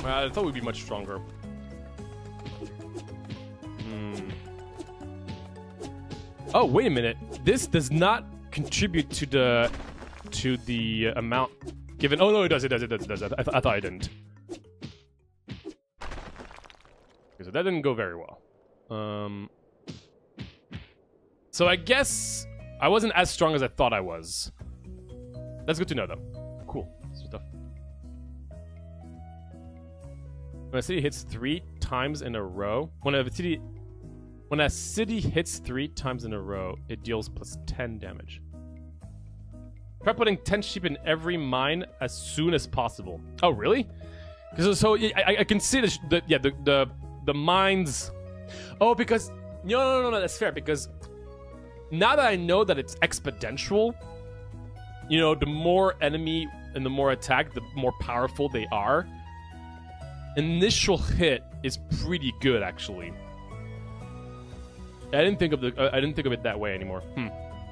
I thought we'd be much stronger. Oh, wait a minute. This does not contribute to the amount given. Oh no, it does. I thought I didn't. So that didn't go very well. So I guess I wasn't as strong as I thought I was. That's good to know, though. Cool stuff. When a city hits 3 times in a row, when a city hits 3 times in a row, it deals plus 10 damage. Try putting 10 sheep in every mine as soon as possible. Oh, really? So I can see the mines. Oh, because no, that's fair, because now that I know that it's exponential, you know, the more enemy and the more attack, the more powerful they are. Initial hit is pretty good, actually. I didn't think of it that way anymore.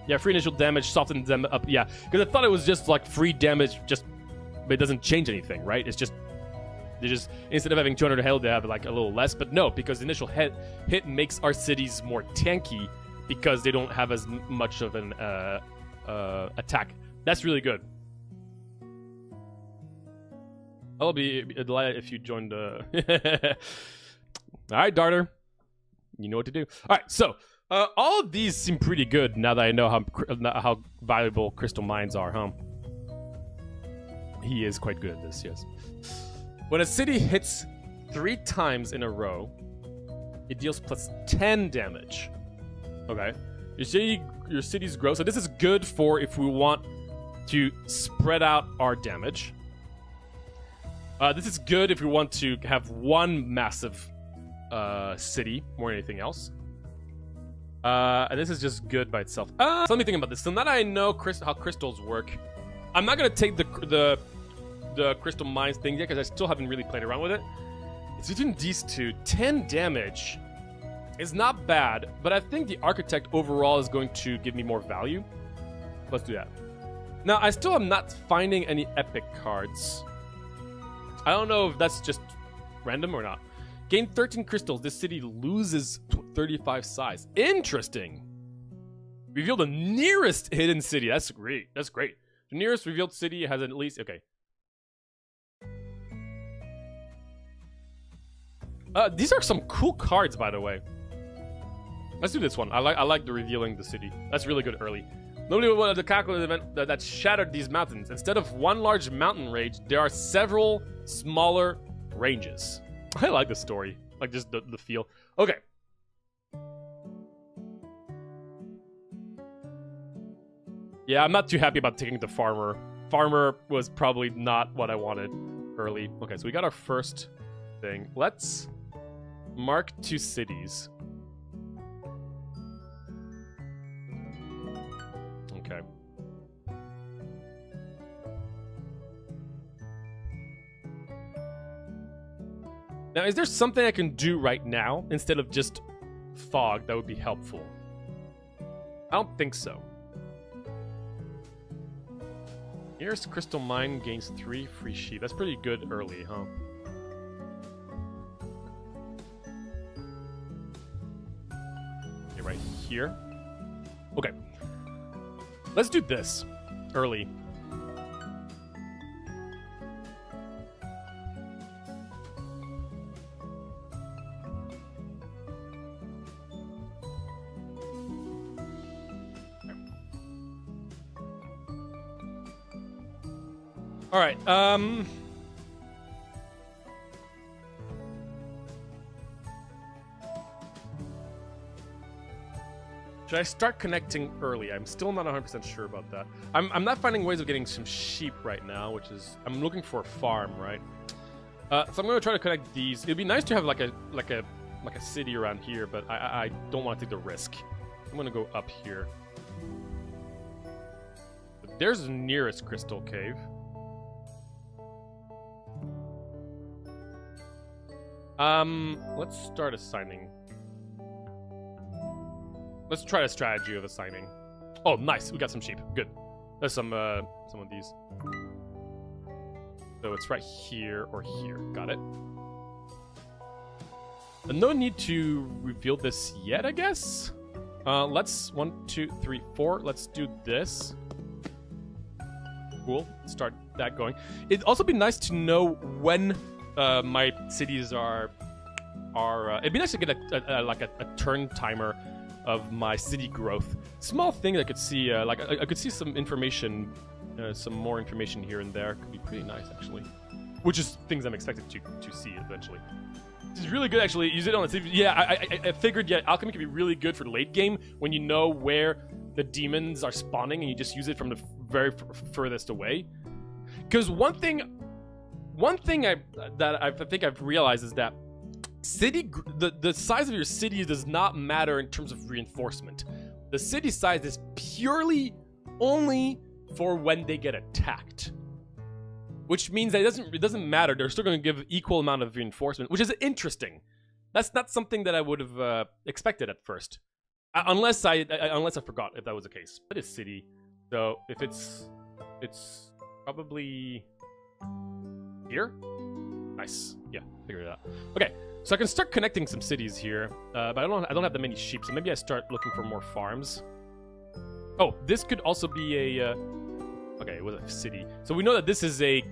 Yeah, free initial damage softens them up. Yeah, because I thought it was just like free damage, but it doesn't change anything, right? It's just they just instead of having 200 health, they have like a little less. But no, because the initial hit makes our cities more tanky because they don't have as much of an attack. That's really good. I'll be delighted if you joined. All right, Darter. You know what to do. All right, so all of these seem pretty good now that I know how valuable crystal mines are, huh? He is quite good at this, yes. When a city hits 3 times in a row, it deals plus 10 damage. Okay. Your cities grow. So this is good for if we want to spread out our damage. This is good if we want to have one massive city more than anything else. And this is just good by itself. So let me think about this. So now that I know how crystals work, I'm not going to take the crystal mines thing yet because I still haven't really played around with it. It's between these two. 10 damage is not bad, but I think the architect overall is going to give me more value. Let's do that. Now, I still am not finding any epic cards. I don't know if that's just random or not. Gain 13 crystals. This city loses 35 size. Interesting. Reveal the nearest hidden city. That's great. That's great. The nearest revealed city has at least... Okay. These are some cool cards, by the way. Let's do this one. I like the revealing the city. That's really good early. Nobody would want the calculated event that shattered these mountains. Instead of one large mountain range, there are several smaller ranges. I like the story. Like just the feel. Okay. Yeah, I'm not too happy about taking the farmer. Farmer was probably not what I wanted early. Okay, so we got our first thing. Let's mark 2 cities. Okay. Now, is there something I can do right now instead of just fog that would be helpful? I don't think so. Nearest crystal mine gains 3 free sheep. That's pretty good early, huh? right here. Okay. Let's do this early. All right. Should I start connecting early? I'm still not 100% sure about that. I'm not finding ways of getting some sheep right now, which is I'm looking for a farm, right? So I'm gonna try to connect these. It'd be nice to have like a city around here, but I don't want to take the risk. I'm gonna go up here. But there's the nearest crystal cave. Let's start assigning. Let's try a strategy of assigning. Oh, nice. We got some sheep. Good. There's some of these. So it's right here or here. Got it. No need to reveal this yet, I guess. Let's 1, 2, 3, 4. Let's do this. Cool. Start that going. It'd also be nice to know when my cities are. It'd be nice to get a turn timer of my city growth. Small thing that I could see, like I could see some information, some more information here and there. Could be pretty nice, actually. Which is things I'm expected to see eventually. This is really good, actually. Use it on the city. Yeah, I figured, yeah, alchemy could be really good for late game when you know where the demons are spawning and you just use it from the very furthest away. Because one thing I think I've realized is that the size of your city does not matter in terms of reinforcement. The city size is purely only for when they get attacked, which means that it doesn't matter. They're still going to give equal amount of reinforcement, which is interesting. That's not something that I would have expected at first, unless I forgot if that was the case. But it's city, so if it's probably here. Nice. Yeah, figured it out. Okay. So I can start connecting some cities here, but I don't have that many sheep, so maybe I start looking for more farms. Oh, this could also be a okay, it was a city. So we know that this is a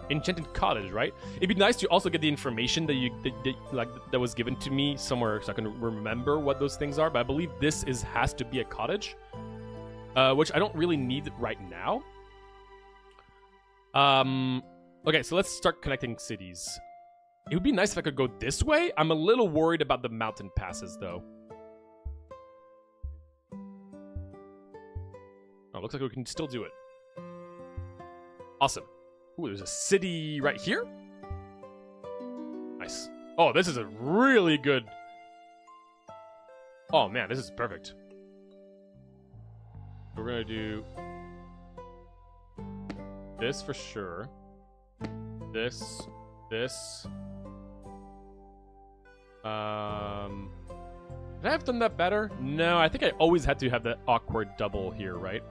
enchanted cottage, right? It'd be nice to also get the information that was given to me somewhere, so I can remember what those things are. But I believe this has to be a cottage, which I don't really need right now. Okay, so let's start connecting cities. It would be nice if I could go this way. I'm a little worried about the mountain passes, though. Oh, looks like we can still do it. Awesome. Ooh, there's a city right here. Nice. Oh, this is a really good... Oh, man, this is perfect. We're gonna do... this for sure. This... Could I have done that better? No, I think I always had to have that awkward double here, right?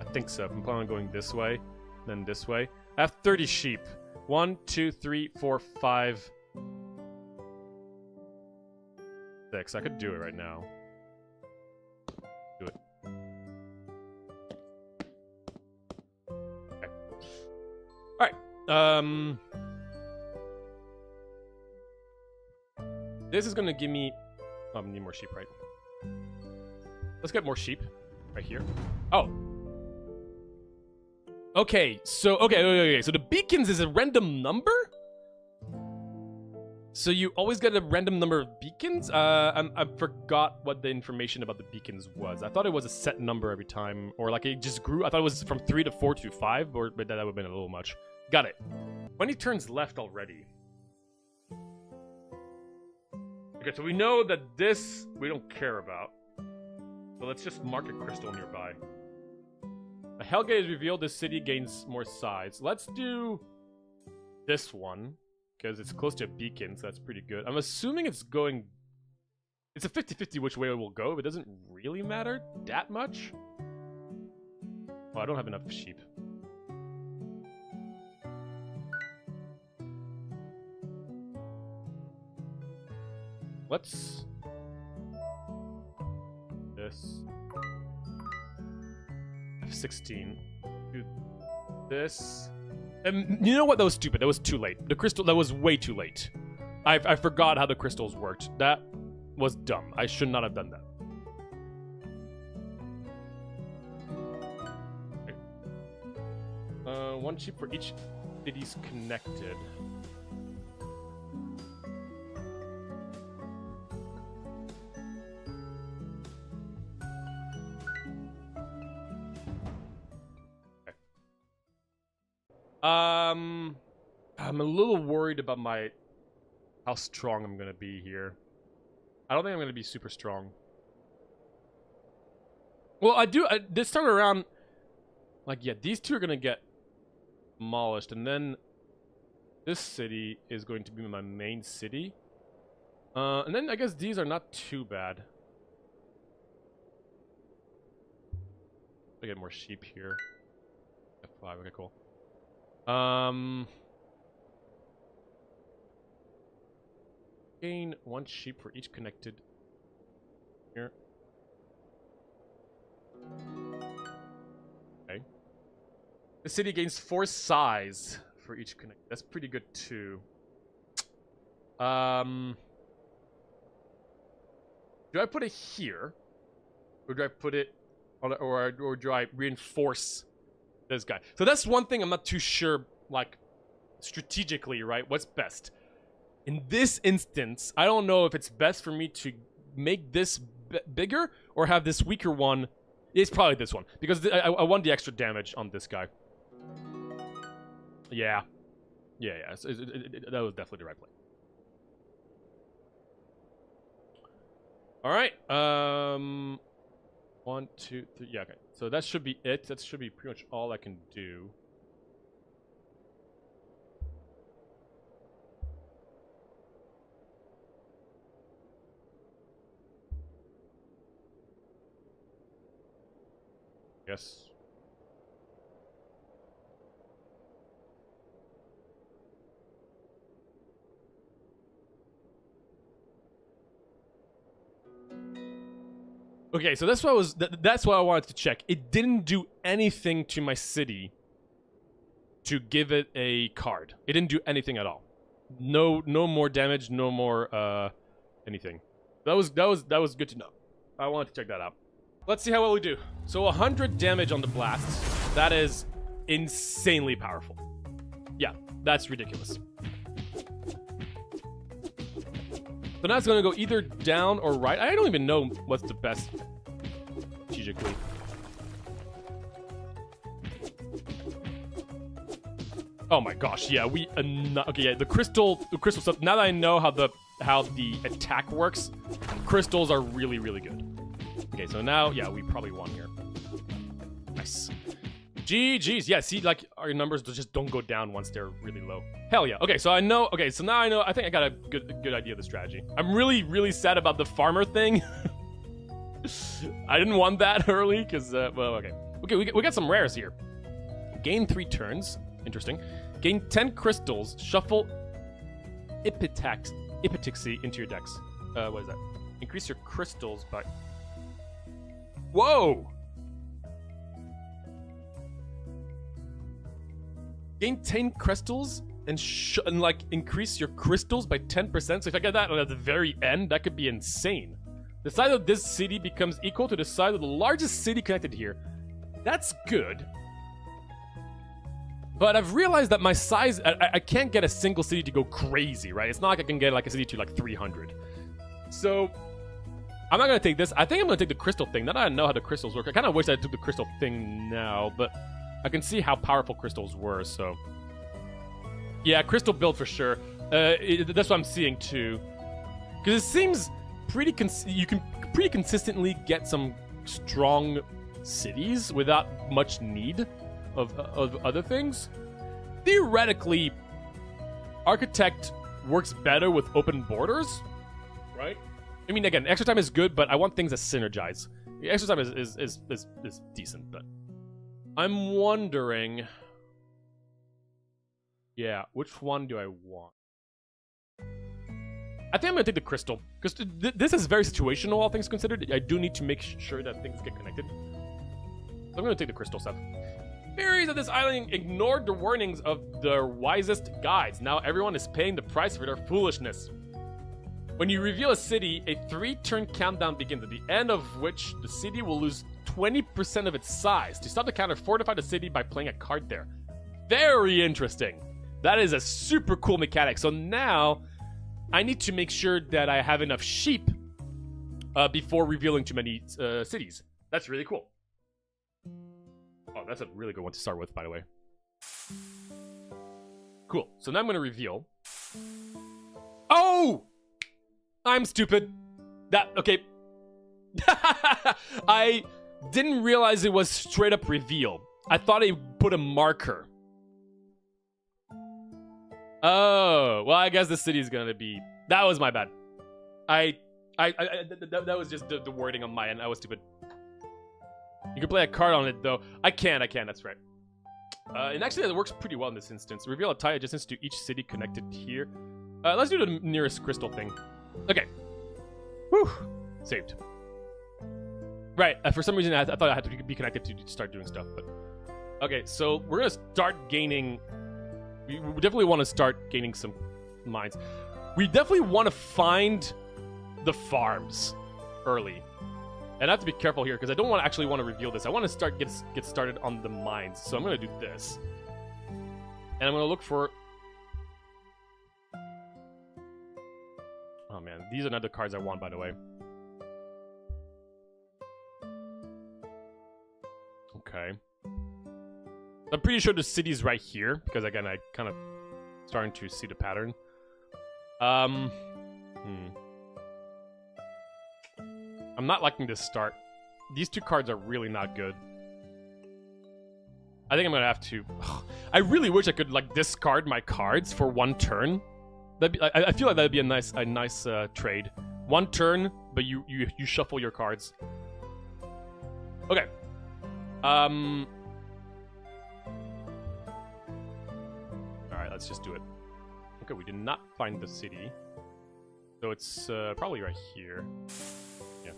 I think so. If I'm planning on going this way, then this way. I have 30 sheep. 1, 2, 3, 4, 5, 6. I could do it right now. Do it. Okay. Alright. This is gonna give me... Oh, I need more sheep, right? Let's get more sheep. Right here. Oh. Okay, so... Okay. So the beacons is a random number? So you always get a random number of beacons? I forgot what the information about the beacons was. I thought it was a set number every time. Or like it just grew. I thought it was from 3 to 4 to 5. But that would have been a little much. Got it. 20 turns left already. Okay, so we know that this we don't care about. So let's just mark a crystal nearby. A Hellgate is revealed. This city gains more size. Let's do this one, because it's close to a beacon, so that's pretty good. I'm assuming it's going... It's a 50-50 which way it will go, but it doesn't really matter that much. Oh, I don't have enough sheep. Let's this. F16. Do this. And you know what? That was stupid. That was too late. The crystal, that was way too late. I forgot how the crystals worked. That was dumb. I should not have done that. Okay. One chip for each city's connected. I'm a little worried about how strong I'm gonna be here. I don't think I'm gonna be super strong. Well, this time around, like, yeah, these two are gonna get demolished, and then this city is going to be my main city. And then I guess these are not too bad. I get more sheep here. F5, okay, cool. Gain one sheep for each connected here. Okay. The city gains 4 size for each connect. That's pretty good too. Do I put it here, or do I put it on, or do I reinforce this guy? So that's one thing I'm not too sure, like, strategically, right? What's best? In this instance, I don't know if it's best for me to make this bigger or have this weaker one. It's probably this one, because I want the extra damage on this guy. Yeah. Yeah. So that was definitely the right play. Alright. 1, 2, 3. Yeah, okay. So that should be it. That should be pretty much all I can do. Yes. Okay, so that's what I wanted to check. It didn't do anything to my city to give it a card. It didn't do anything at all. No more damage, no more anything. That was good to know. I wanted to check that out. Let's see how well we do. So 100 damage on the blast. That is insanely powerful. Yeah, that's ridiculous. So now it's going to go either down or right. I don't even know what's the best strategically. Oh my gosh, yeah, okay, yeah, the crystal stuff. Now that I know how the attack works, crystals are really, really good. Okay, so now, yeah, we probably won here. Nice. GG's. Yeah, see, like, our numbers just don't go down once they're really low. Hell yeah. Okay, so I know. Okay, so now I know. I think I got a good idea of the strategy. I'm really, really sad about the farmer thing. I didn't want that early because, well, okay. Okay, we got some rares here. Gain 3 turns. Interesting. Gain 10 crystals. Shuffle Epitaxy into your decks. What is that? Increase your crystals by... Whoa! Gain 10 crystals and like increase your crystals by 10%. So if I get that at the very end, that could be insane. The size of this city becomes equal to the size of the largest city connected here. That's good. But I've realized that my size, I can't get a single city to go crazy, right? It's not like I can get like a city to like 300. So I'm not going to take this. I think I'm going to take the crystal thing. Now that I know how the crystals work, I kind of wish I took the crystal thing now, but I can see how powerful crystals were, so... Yeah, crystal build for sure. That's what I'm seeing too. Because it seems you can pretty consistently get some strong cities without much need of other things. Theoretically, Architect works better with open borders, right? I mean, again, extra time is good, but I want things that synergize. The extra time is decent, but I'm wondering. Yeah, which one do I want? I think I'm gonna take the crystal because this is very situational, all things considered. I do need to make sure that things get connected. So I'm gonna take the crystal stuff. Fairies of this island ignored the warnings of their wisest guides. Now everyone is paying the price for their foolishness. When you reveal a city, a 3-turn countdown begins, at the end of which the city will lose 20% of its size. To stop the counter, fortify the city by playing a card there. Very interesting. That is a super cool mechanic. So now I need to make sure that I have enough sheep before revealing too many cities. That's really cool. Oh, that's a really good one to start with, by the way. Cool. So now I'm going to reveal. Oh! I'm stupid. Okay. I didn't realize it was straight up reveal. I thought I put a marker. Oh, well, I guess the city is gonna be. That was my bad. That was just the wording on my end. I was stupid. You can play a card on it though. I can. That's right. And actually, that works pretty well in this instance. Reveal a tie adjacent to each city connected here. Let's do the nearest crystal thing. Okay. Whew. Saved. Right. For some reason, I thought I had to be connected to start doing stuff. But okay, so we're gonna start gaining. We definitely want to start gaining some mines. We definitely want to find the farms early. And I have to be careful here because I don't actually want to reveal this. I want to get started on the mines. So I'm going to do this. And I'm going to look for... Oh man, these are not the cards I want, by the way. Okay. I'm pretty sure the city's right here, because again, I kind of starting to see the pattern. I'm not liking this start. These two cards are really not good. I think I'm gonna have to. I really wish I could like discard my cards for one turn. That'd be, I feel like that'd be a nice trade. One turn, but you shuffle your cards. Okay. Alright, let's just do it. Okay, we did not find the city. So it's probably right here. Yeah.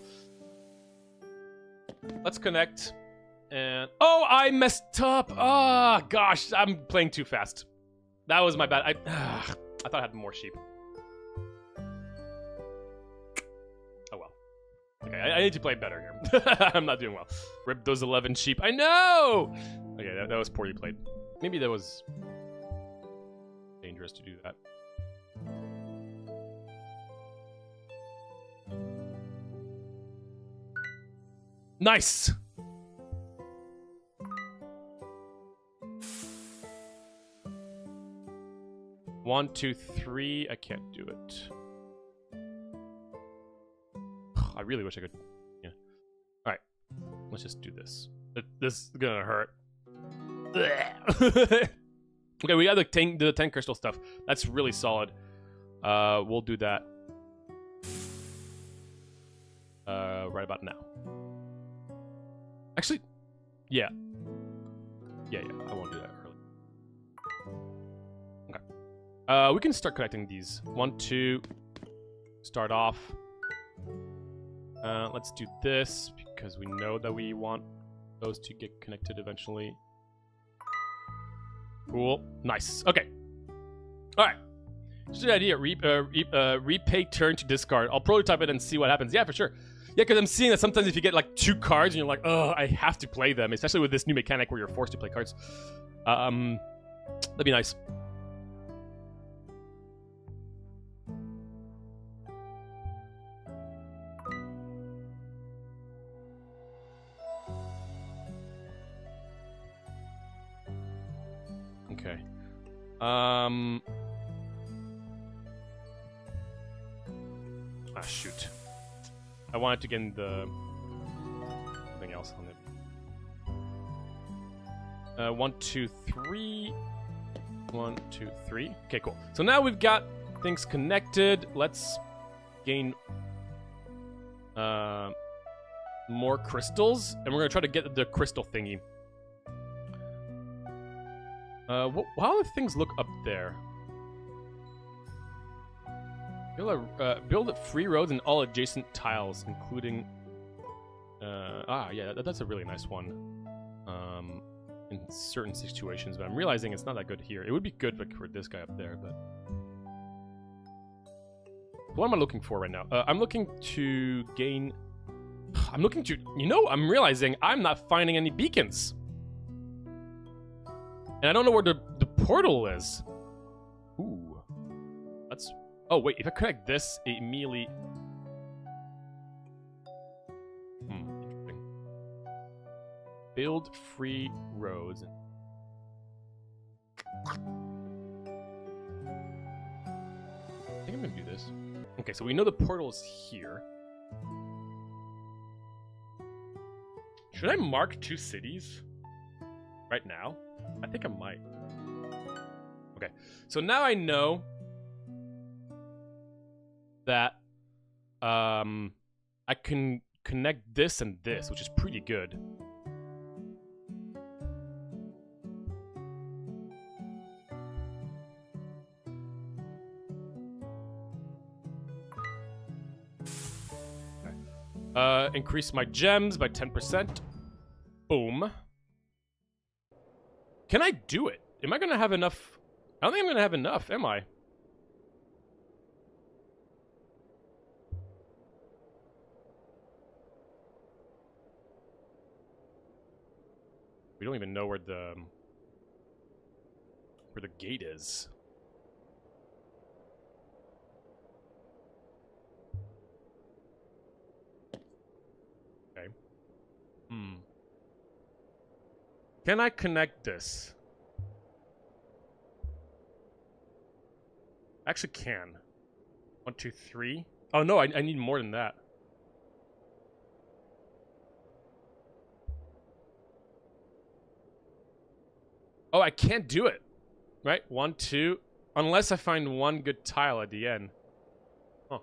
Let's connect. And... Oh, I messed up! Ah, oh, gosh, I'm playing too fast. That was my bad. I thought I had more sheep. Oh well. Okay, I need to play better here. I'm not doing well. Rip those 11 sheep. I know! Okay, that was poorly played. Maybe that was dangerous to do that. Nice! One, two, three. I can't do it. I really wish I could. Yeah. All right. Let's just do this. This is gonna hurt. Okay, we got the 10 crystal stuff. That's really solid. We'll do that. Right about now. Actually, yeah. Yeah. I won't do that early. Okay. We can start connecting these. 1, 2. Start off. Let's do this because we know that we want those to get connected eventually. Cool. Nice. Okay. All right. Just an idea. Repay turn to discard. I'll prototype it and see what happens. Yeah, for sure. Yeah, because I'm seeing that sometimes if you get like 2 cards and you're like, oh, I have to play them, especially with this new mechanic where you're forced to play cards. That'd be nice. Okay. Ah, shoot. I wanted to get in the... something else on it. 1, 2, 3. 1, 2, 3. Okay, cool. So now we've got things connected. Let's gain more crystals, and we're gonna try to get the crystal thingy. How do things look up there? Build free roads and all adjacent tiles, including... yeah, that's a really nice one. In certain situations, but I'm realizing it's not that good here. It would be good for this guy up there, but... What am I looking for right now? I'm looking to gain... I'm looking to... You know, I'm realizing I'm not finding any beacons. And I don't know where the portal is. Ooh. That's... Oh, wait. If I connect this, it immediately... Interesting. Build free roads. I think I'm gonna do this. Okay, so we know the portal is here. Should I mark 2 cities right now? I think I might. Okay, so now I know that I can connect this and this, which is pretty good. Increase my gems by 10%. Boom. Can I do it? Am I gonna have enough? I don't think I'm gonna have enough, am I? We don't even know where the gate is. Okay. Can I connect this? I actually can. 1, 2, 3. Oh no, I need more than that. Oh, I can't do it. Right? 1, 2. Unless I find one good tile at the end. Huh.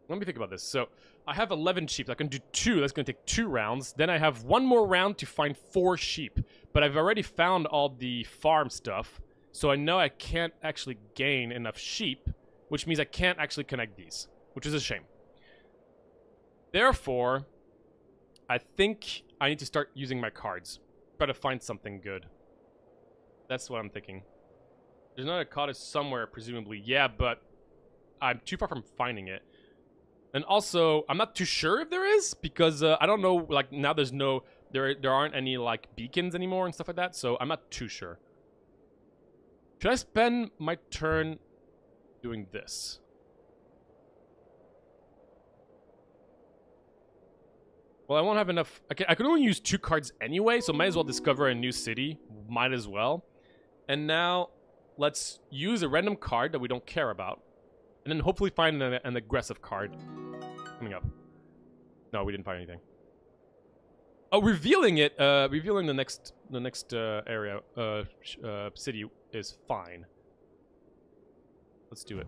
Let me think about this. So, I have 11 sheep. I can do 2. That's going to take 2 rounds. Then I have 1 more round to find 4 sheep. But I've already found all the farm stuff. So I know I can't actually gain enough sheep. Which means I can't actually connect these. Which is a shame. Therefore, I think I need to start using my cards. Try to find something good. That's what I'm thinking. There's another cottage somewhere, presumably. Yeah, but I'm too far from finding it. And also, I'm not too sure if there is, because I don't know, like, now there's no... There aren't any, like, beacons anymore and stuff like that, so I'm not too sure. Should I spend my turn doing this? Well, I won't have enough... I could only use 2 cards anyway, so might as well discover a new city. Might as well. And now, let's use a random card that we don't care about. And then hopefully find an aggressive card coming up. No, we didn't find anything. Oh, revealing it, revealing the next area, city is fine. Let's do it.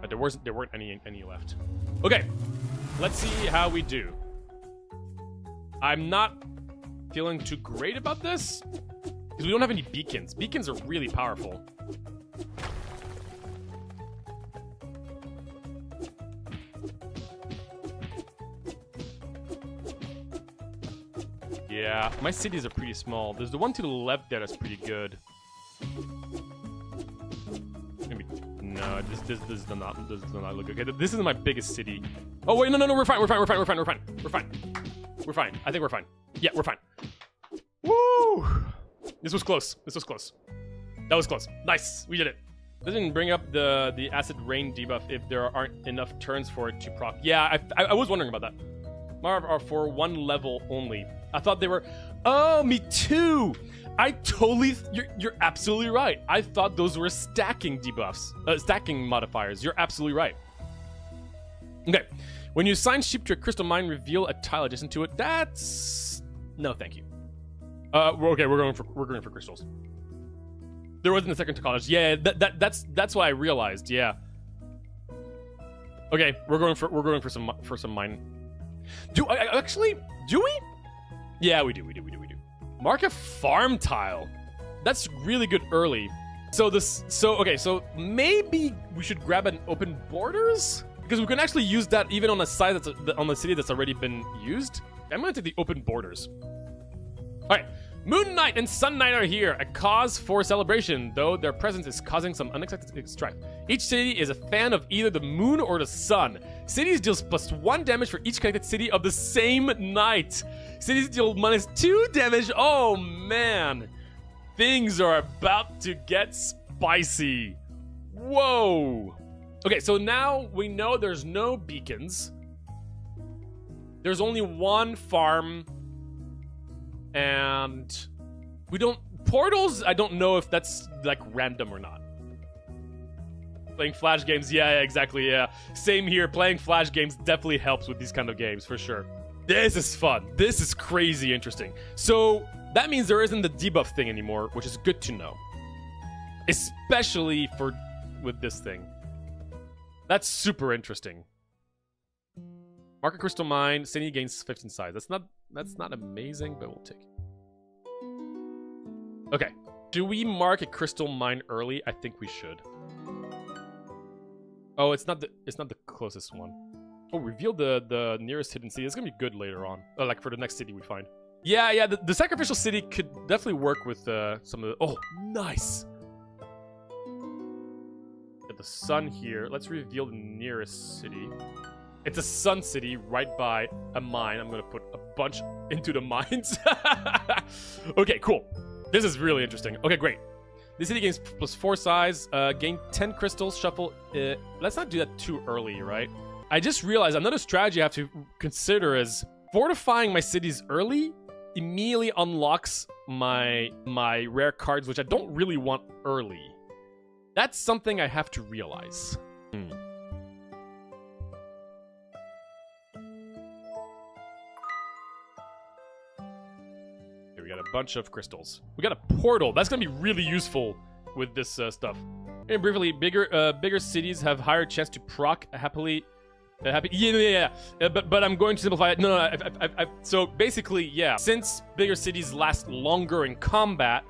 There weren't any left. Okay, let's see how we do. I'm not feeling too great about this because we don't have any beacons. Beacons are really powerful. Yeah, my cities are pretty small. There's the one to the left there that's pretty good. Maybe no, this does not look okay. This is my biggest city. Oh wait, no, we're fine. We're fine. I think we're fine. Yeah, we're fine. Woo! This was close. That was close. Nice, we did it. Doesn't bring up the acid rain debuff if there aren't enough turns for it to proc. Yeah, I was wondering about that. Marv are for 1 level only. I thought they were... Oh, me too! I totally... You're absolutely right. I thought those were stacking debuffs. Stacking modifiers. You're absolutely right. Okay. When you assign sheep to a crystal mine, reveal a tile adjacent to it. That's... No, thank you. Okay, we're going for crystals. There wasn't a second to college. Yeah, that's what I realized. Yeah. Okay, we're going for some mine. Do we? Yeah, we do. Mark a farm tile. That's really good early. So maybe we should grab an open borders? Because we can actually use that even on a side that's on the city that's already been used. I'm gonna take the open borders. Alright. Moon Knight and Sun Knight are here, a cause for celebration, though their presence is causing some unexpected strife. Each city is a fan of either the moon or the sun. Cities deals +1 damage for each connected city of the same night. Cities deal -2 damage. Oh man. Things are about to get spicy. Whoa. Okay, so now we know there's no beacons. There's only one farm. And we don't... Portals, I don't know if that's, like, random or not. Playing Flash games, yeah, exactly, yeah. Same here, playing Flash games definitely helps with these kind of games, for sure. This is fun. This is crazy interesting. So, that means there isn't the debuff thing anymore, which is good to know. Especially with this thing. That's super interesting. Mark a crystal mine, city gains 15 size. That's not amazing, but we'll take it. Okay. Do we mark a crystal mine early? I think we should. Oh, it's not the closest one. Oh, reveal the nearest hidden city. It's gonna be good later on. Like for the next city we find. Yeah, the sacrificial city could definitely work with some of the... Oh, nice! Get the sun here. Let's reveal the nearest city. It's a sun city right by a mine. I'm gonna put a bunch into the mines. Okay, cool. This is really interesting. Okay, great. This city gains +4 size. Gain 10 crystals. Shuffle. Let's not do that too early, right? I just realized another strategy I have to consider is fortifying my cities early immediately unlocks my rare cards, which I don't really want early. That's something I have to realize. We got a bunch of crystals. We got a portal. That's gonna be really useful with this stuff. And briefly, bigger cities have higher chance to proc happily. Yeah. But I'm going to simplify it. No. So basically, yeah. Since bigger cities last longer in combat,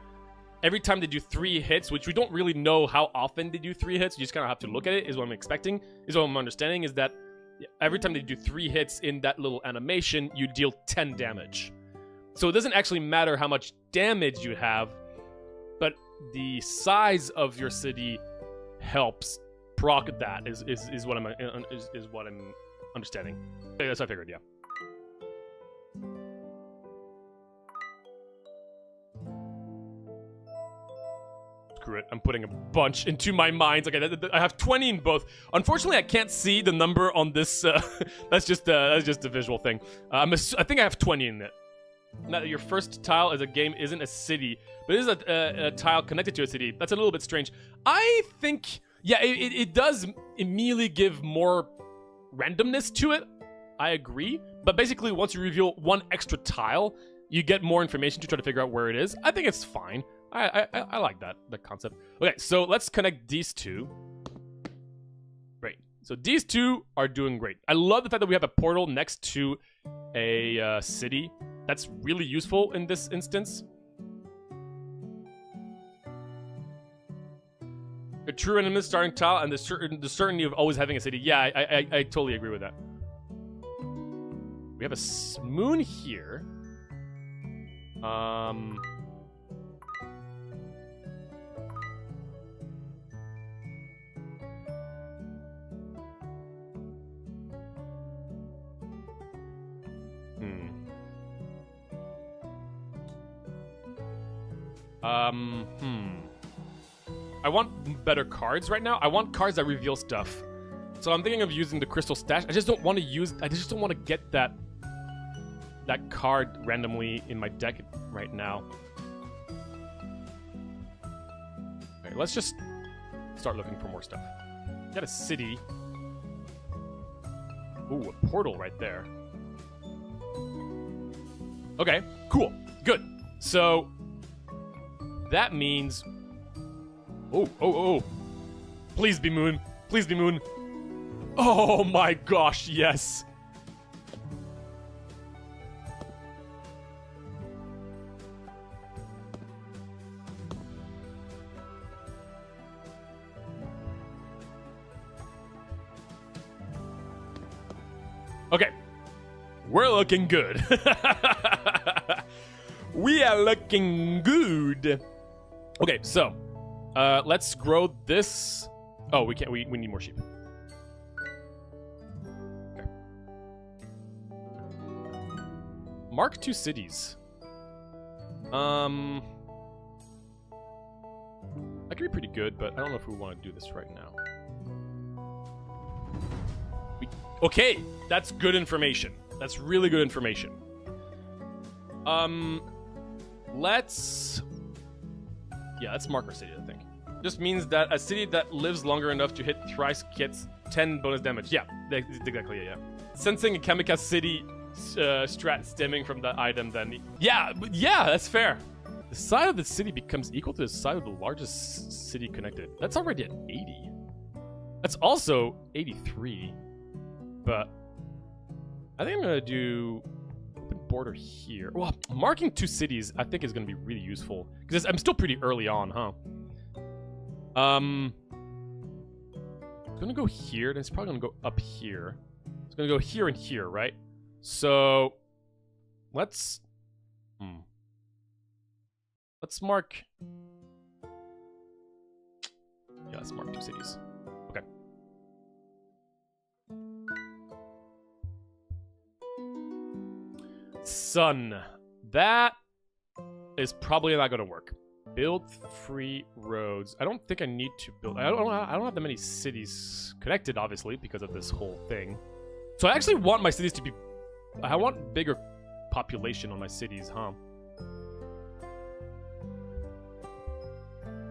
every time they do 3 hits, which we don't really know how often they do 3 hits, you just kind of have to look at it. Is what I'm expecting. Is what I'm understanding. Is that every time they do 3 hits in that little animation, you deal 10 damage. So it doesn't actually matter how much damage you have, but the size of your city helps proc that. Is what I'm understanding. Okay, that's what I figured. Yeah. Screw it. I'm putting a bunch into my mines. Okay, I have 20 in both. Unfortunately, I can't see the number on this. That's just a visual thing. I think I have 20 in it. Now, your first tile as a game isn't a city, but it is a tile connected to a city. That's a little bit strange. I think, yeah, it does immediately give more randomness to it. I agree. But basically, once you reveal 1 extra tile, you get more information to try to figure out where it is. I think it's fine. I like that concept. Okay, so let's connect these 2. Great. So these 2 are doing great. I love the fact that we have a portal next to a city. That's really useful in this instance. A true enemy starting tile and the certainty of always having a city. Yeah, I totally agree with that. We have a moon here. I want better cards right now. I want cards that reveal stuff. So I'm thinking of using the crystal stash. I just don't want to get that card randomly in my deck right now. Okay, let's just start looking for more stuff. Got a city. Ooh, a portal right there. Okay, cool. Good. So that means... Oh. Please be moon. Please be moon. Oh my gosh, yes. Okay. We're looking good. We are looking good. Okay, so let's grow this. Oh, we can't. We need more sheep. Okay. Mark 2 cities. That could be pretty good, but I don't know if we want to do this right now. Okay, that's good information. That's really good information. Let's mark our city, I think. Just means that a city that lives longer enough to hit thrice gets 10 bonus damage. Yeah, exactly, yeah. Sensing a kamikaze city strat stemming from that item, then... Yeah, that's fair. The size of the city becomes equal to the size of the largest city connected. That's already at 80. That's also 83. But I think I'm going to do open border here. Well, marking 2 cities I think is going to be really useful. Because I'm still pretty early on, huh? I'm going to go here. Then it's probably going to go up here. It's going to go here and here, right? So let's... Let's mark... Yeah, let's mark 2 cities. Okay. Sun. That is probably not going to work. Build 3 roads. I don't think I need to build... I don't have that many cities connected, obviously, because of this whole thing. So I actually want my cities to be... I want bigger population on my cities, huh?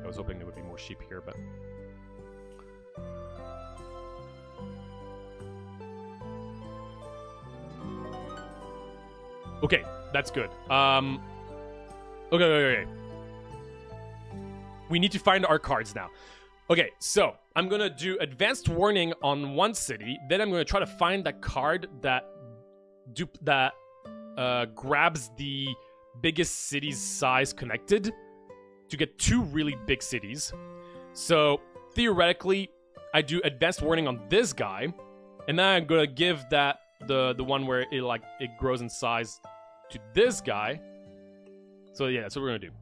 I was hoping there would be more sheep here, but... Okay, that's good. Okay. We need to find our cards now. Okay, so I'm gonna do advanced warning on one city. Then I'm gonna try to find that card that grabs the biggest city's size connected to get 2 really big cities. So theoretically, I do advanced warning on this guy, and then I'm gonna give that the one where it grows in size to this guy. So yeah, that's what we're gonna do.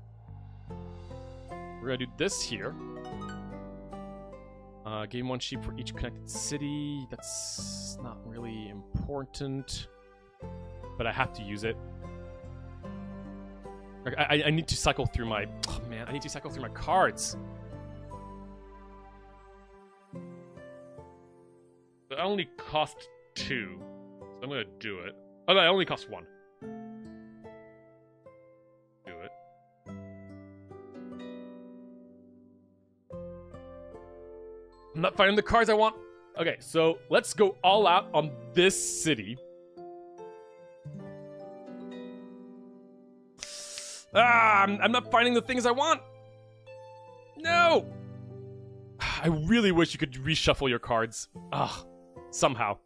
We're gonna do this here. Gain 1 sheep for each connected city. That's not really important, but I have to use it. I need to cycle through my... Oh man, I need to cycle through my cards. It only cost 2, so I'm gonna do it. Oh no, it only costs 1. Do it. I'm not finding the cards I want. Okay, so let's go all out on this city. I'm not finding the things I want. No! I really wish you could reshuffle your cards. Somehow.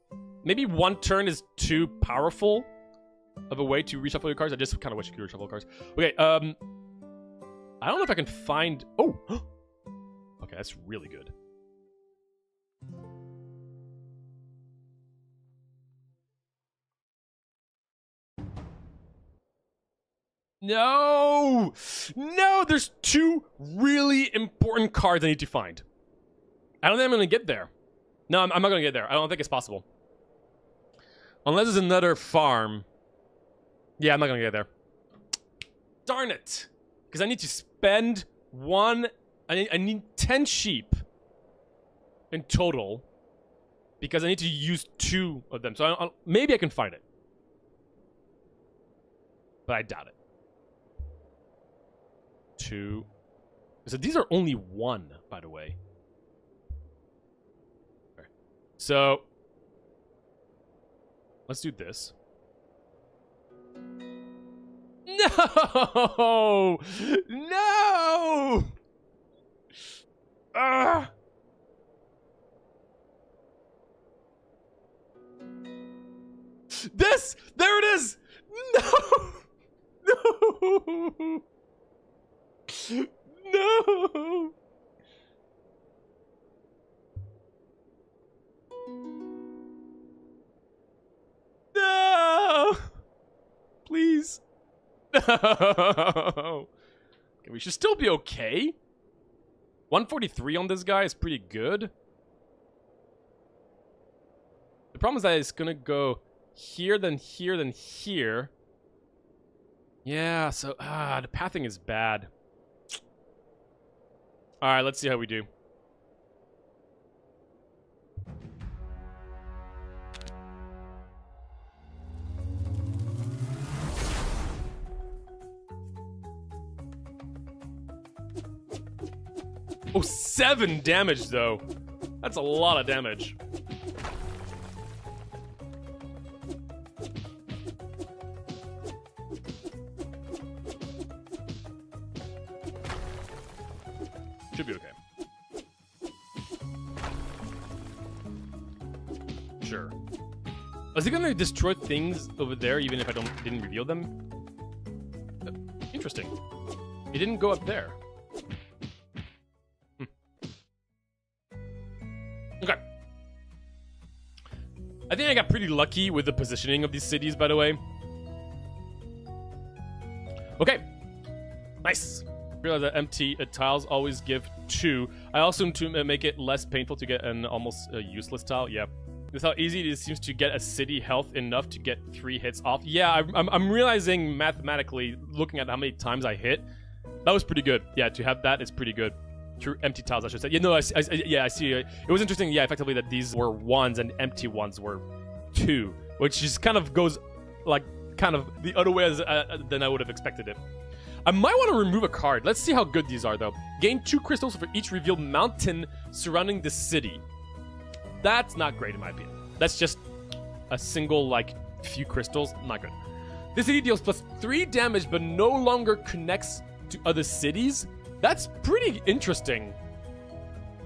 Maybe 1 turn is too powerful of a way to reshuffle your cards. I just kind of wish you could reshuffle cards. Okay, I don't know if I can find... Oh! Okay, that's really good. No! No! There's 2 really important cards I need to find. I don't think I'm going to get there. No, I'm not going to get there. I don't think it's possible. Unless there's another farm. Yeah, I'm not going to get there. Darn it! Because I need to spend 1... I need 10 sheep in total. Because I need to use 2 of them. So maybe I can find it. But I doubt it. 2. So these are only 1, by the way. Okay. So let's do this. No! No! This! There it is! No! No! No! Okay, we should still be okay. 143 on this guy is pretty good. The problem is that it's gonna go here, then here, then here. Yeah, so the pathing is bad. Alright, let's see how we do. Oh, 7 damage, though. That's a lot of damage. Should be okay. Sure. Is he gonna destroy things over there even if I didn't reveal them? Interesting. He didn't go up there. Okay. I think I got pretty lucky with the positioning of these cities, by the way. Okay. Nice. Realize that empty tiles always give 2. I also to make it less painful to get an almost useless tile. Yeah. With how easy it seems to get a city health enough to get 3 hits off. Yeah, I'm realizing mathematically, looking at how many times I hit, that was pretty good. Yeah, to have that is pretty good. True empty tiles, I should say. Yeah, no, I see. It was interesting, yeah, effectively that these were 1s and empty ones were 2, which just kind of goes, like, kind of the other way than I would have expected it. I might want to remove a card. Let's see how good these are, though. Gain 2 crystals for each revealed mountain surrounding the city. That's not great, in my opinion. That's just a single, like, few crystals. Not good. This city deals plus 3 damage, but no longer connects to other cities. That's pretty interesting.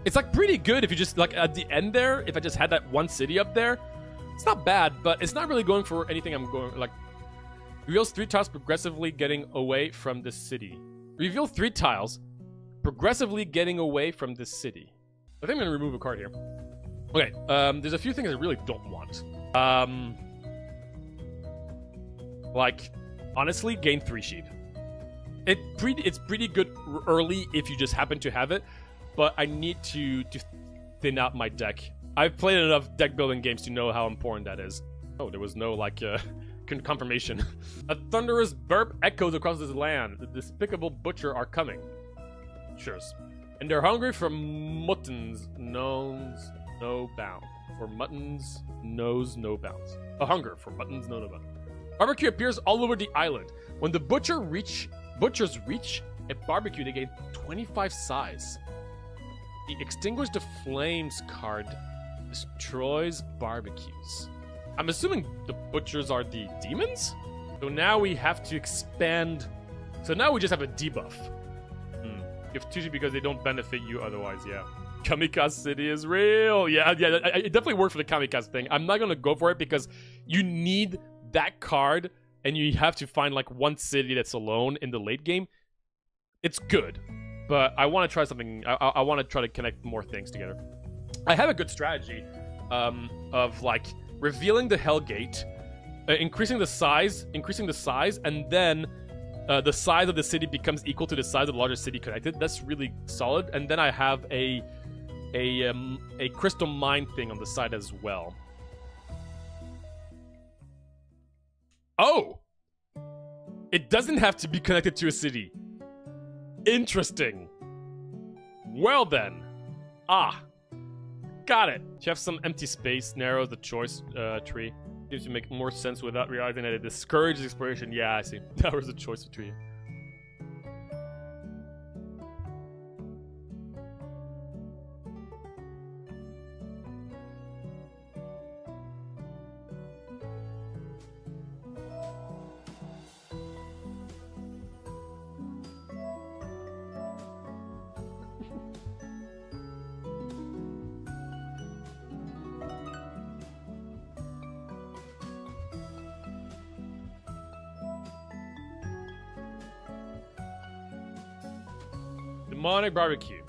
It's like pretty good if you just like at the end there, if I just had that one city up there. It's not bad, but it's not really going for anything I'm going like. Reveals 3 tiles progressively getting away from the city. Reveal 3 tiles progressively getting away from the city. I think I'm gonna remove a card here. Okay, there's a few things I really don't want. Like, honestly, gain 3 sheep. It's pretty good early if you just happen to have it, but I need to thin out my deck. I've played enough deck building games to know how important that is. Oh, there was no like confirmation. A thunderous burp echoes across this land. The despicable butcher are coming. Sure. And they're hungry for muttons knows no bounds. For muttons knows no bounds. A hunger for muttons knows no bounds. Barbecue appears all over the island. When the butchers reach a barbecue, they gain 25 size. The Extinguish the Flames card destroys barbecues. I'm assuming the butchers are the demons? So now we have to expand. So now we just have a debuff. You have 2 because they don't benefit you otherwise, yeah. Kamikaze City is real. Yeah, it definitely worked for the Kamikaze thing. I'm not going to go for it because you need that card and you have to find like one city that's alone in the late game. It's good, but I want to try something. I want to try to connect more things together. I have a good strategy of like revealing the Hellgate, increasing the size, and then the size of the city becomes equal to the size of the larger city connected. That's really solid. And then I have a crystal mine thing on the side as well. Oh! It doesn't have to be connected to a city. Interesting. Well then. Ah. Got it. You have some empty space, narrows the choice tree. Seems to make more sense without realizing that it discourages exploration. Yeah, I see. Narrows the choice tree. Demonic Barbecue.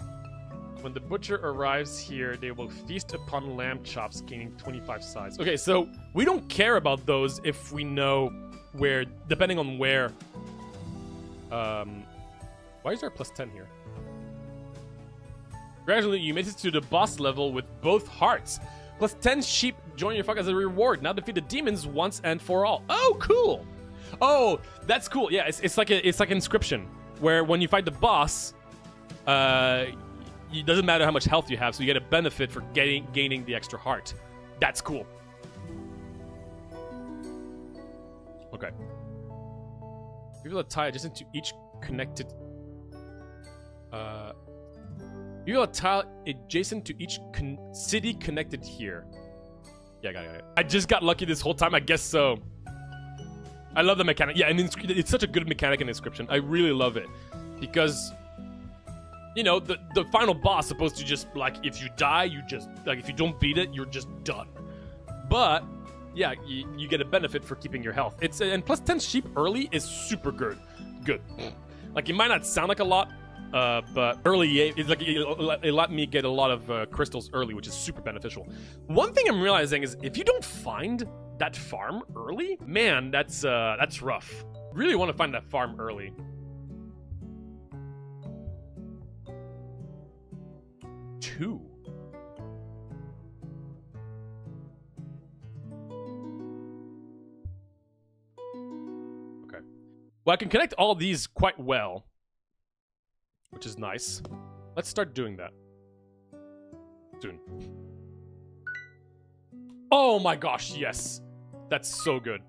When the butcher arrives here, they will feast upon lamb chops, gaining 25 size. Okay, so we don't care about those if we know where, depending on where Why is there a +10 here? Gradually, you made it to the boss level with both hearts. +10 sheep join your flock as a reward. Now defeat the demons once and for all. Oh, cool. Oh, that's cool. Yeah, it's like inscription, where when you fight the boss, it doesn't matter how much health you have, so you get a benefit for gaining the extra heart. That's cool. Okay. Reveal a tile adjacent to each connected. Reveal a tile adjacent to each city connected here. Yeah, got it. I just got lucky this whole time. I guess so. I love the mechanic. Yeah, and it's such a good mechanic in Inscription. I really love it because, you know, the final boss is supposed to just, like, if you die, you just, like, if you don't beat it, you're just done. But yeah, you get a benefit for keeping your health. It's and +10 sheep early is super good. Like, it might not sound like a lot, but early it's like it let me get a lot of crystals early, which is super beneficial. One thing I'm realizing is if you don't find that farm early, man, that's rough. Really want to find that farm early. Two. Okay. Well, I can connect all these quite well, which is nice. Let's start doing that soon. Oh my gosh, yes. That's so good.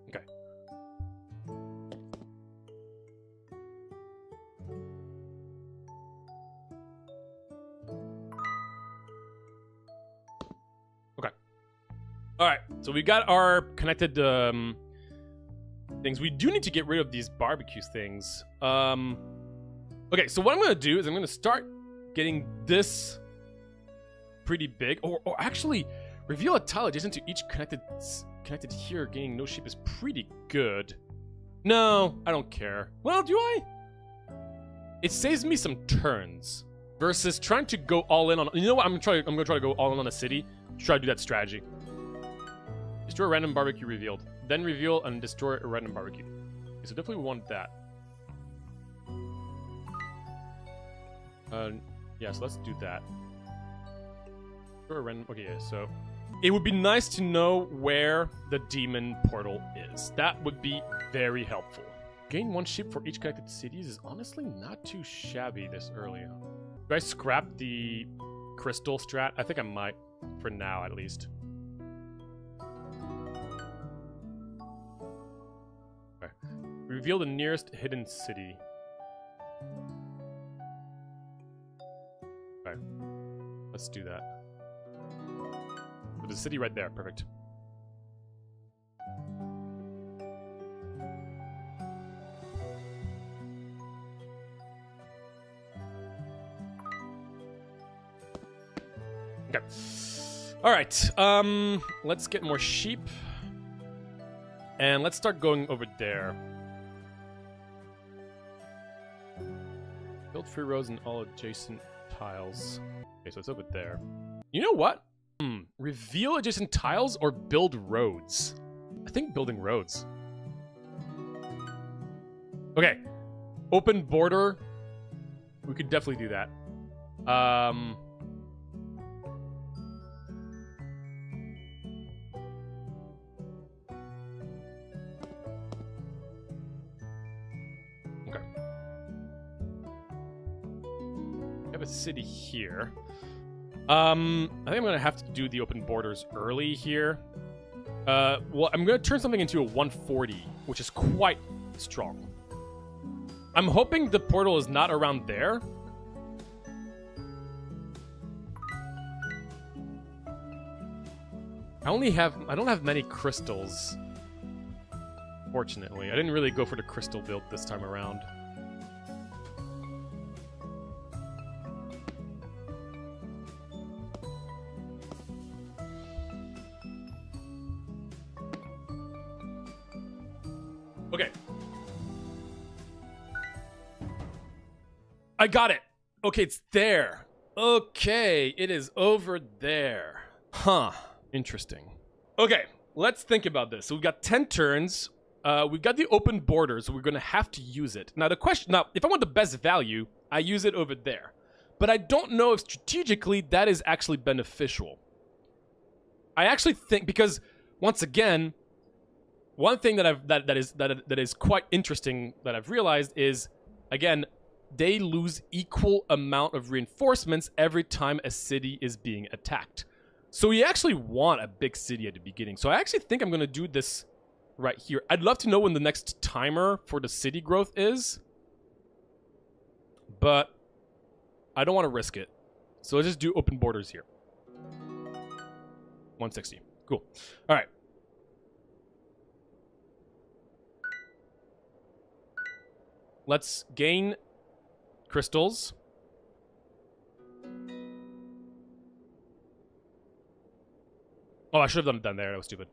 Okay. Okay. All right, so we got our connected things. We do need to get rid of these barbecue things. Okay, so what I'm going to do is I'm going to start getting this pretty big. Or actually, reveal a tile adjacent to each connected here. Gaining no sheep is pretty good. No, I don't care. Well, do I? It saves me some turns versus trying to go all in on. You know what? I'm gonna try to go all in on a city. Try to do that strategy. Destroy a random barbecue revealed. Then reveal and destroy a random barbecue. Okay, so definitely we want that. Yeah, so let's do that. Okay, yeah, so it would be nice to know where the demon portal is. That would be very helpful. Gain 1 sheep for each connected cities is honestly not too shabby this early. Do I scrap the crystal strat? I think I might, for now at least. Okay. Reveal the nearest hidden city. Okay. Let's do that. There's a city right there. Perfect. Okay. All right. Let's get more sheep. And let's start going over there. Build free rows in all adjacent tiles. Okay, so it's over there. You know what? Reveal adjacent tiles or build roads? I think building roads. Okay. Open border. We could definitely do that. Okay. We have a city here. I think I'm gonna have to do the open borders early here. Well, I'm gonna turn something into a 140, which is quite strong. I'm hoping the portal is not around there. I don't have many crystals. Fortunately, I didn't really go for the crystal build this time around. Okay. I got it. Okay, it's there. Okay, it is over there. Huh. Interesting. Okay, let's think about this. So we've got 10 turns. We've got the open border, so we're going to have to use it. Now, if I want the best value, I use it over there. But I don't know if strategically that is actually beneficial. I actually think, because once again, one thing that is quite interesting that I've realized is, again, they lose equal amount of reinforcements every time a city is being attacked. So we actually want a big city at the beginning. So I actually think I'm going to do this right here. I'd love to know when the next timer for the city growth is, but I don't want to risk it. So let's just do open borders here. 160. Cool. All right. Let's gain crystals. Oh, I should have done it down there. That was stupid.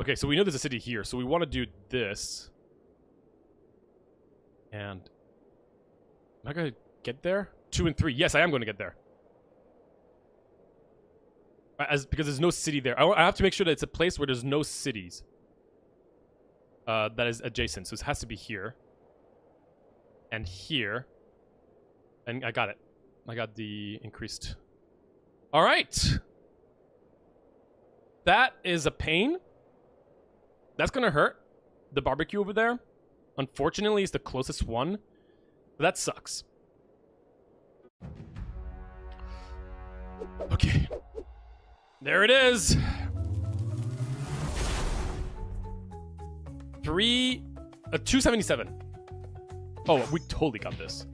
Okay, so we know there's a city here, so we want to do this. And am I going to get there? 2 and 3. Yes, I am going to get there. Because there's no city there. I have to make sure that it's a place where there's no cities that is adjacent. So it has to be here. And here. And I got it. I got the increased. All right. That is a pain. That's going to hurt. The barbecue over there. Unfortunately, is the closest one. But that sucks. Okay. There it is. 277. Oh, we totally got this.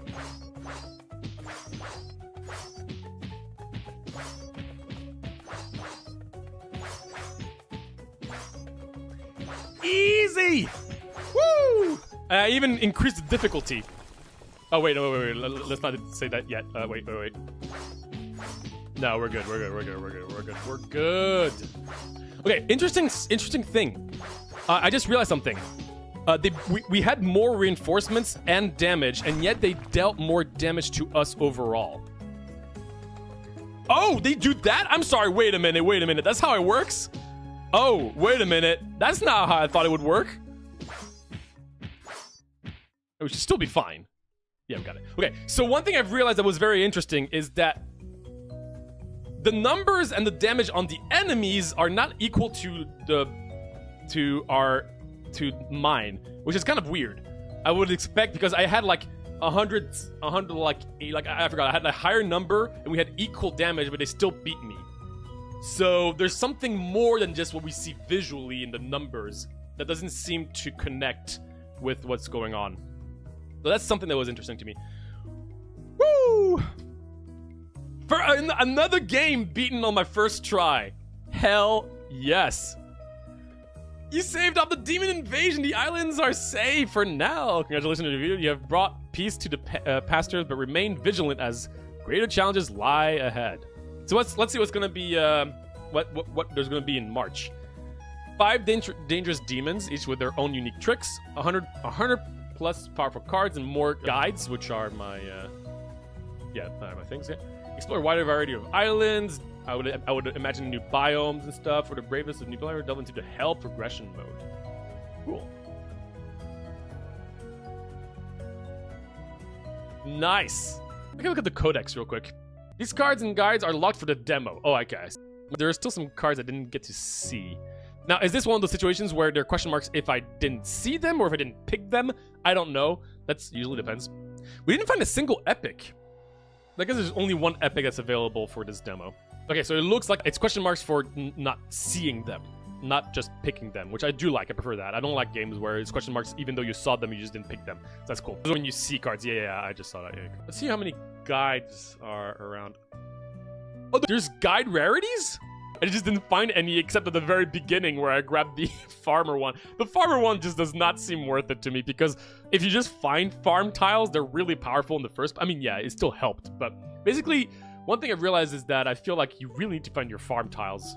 Easy. Woo! I even increased the difficulty. Oh wait, wait. Let's not say that yet. Wait. No, we're good. We're good. Okay, interesting thing. I just realized something. We had more reinforcements and damage, and yet they dealt more damage to us overall. Oh, they do that? I'm sorry. Wait a minute. That's how it works? Oh, wait a minute. That's not how I thought it would work. We should still be fine. Yeah, we got it. Okay, so one thing I've realized that was very interesting is that the numbers and the damage on the enemies are not equal to mine, which is kind of weird. I would expect, because I had like 100 like I forgot. I had a higher number and we had equal damage, but they still beat me. So there's something more than just what we see visually in the numbers that doesn't seem to connect with what's going on. So that's something that was interesting to me. Woo! For another game beaten on my first try. Hell yes. You saved off the demon invasion. The islands are safe for now. Congratulations on the video. You have brought peace to the pastures, but remain vigilant as greater challenges lie ahead. So let's see what's gonna be what there's gonna be in March. 5 dangerous demons, each with their own unique tricks. 100 plus powerful cards and more guides, which are my my things. Yeah. Explore a wider variety of islands. I would imagine new biomes and stuff. For the bravest of new player, delve into the hell progression mode. Cool. Nice. Okay, look at the codex real quick. These cards and guides are locked for the demo. Oh, I guess. There are still some cards I didn't get to see. Now, is this one of those situations where there are question marks if I didn't see them or if I didn't pick them? I don't know. That's usually depends. We didn't find a single epic. I guess there's only one epic that's available for this demo. Okay, so it looks like it's question marks for not seeing them, not just picking them, which I do like. I prefer that. I don't like games where it's question marks even though you saw them, you just didn't pick them. So that's cool. When you see cards, yeah, I just saw that. Yeah. Let's see how many guides are around. Oh, there's guide rarities? I just didn't find any except at the very beginning where I grabbed the farmer one. The farmer one just does not seem worth it to me because if you just find farm tiles, they're really powerful in the first. I mean, yeah, it still helped. But basically, one thing I've realized is that I feel like you really need to find your farm tiles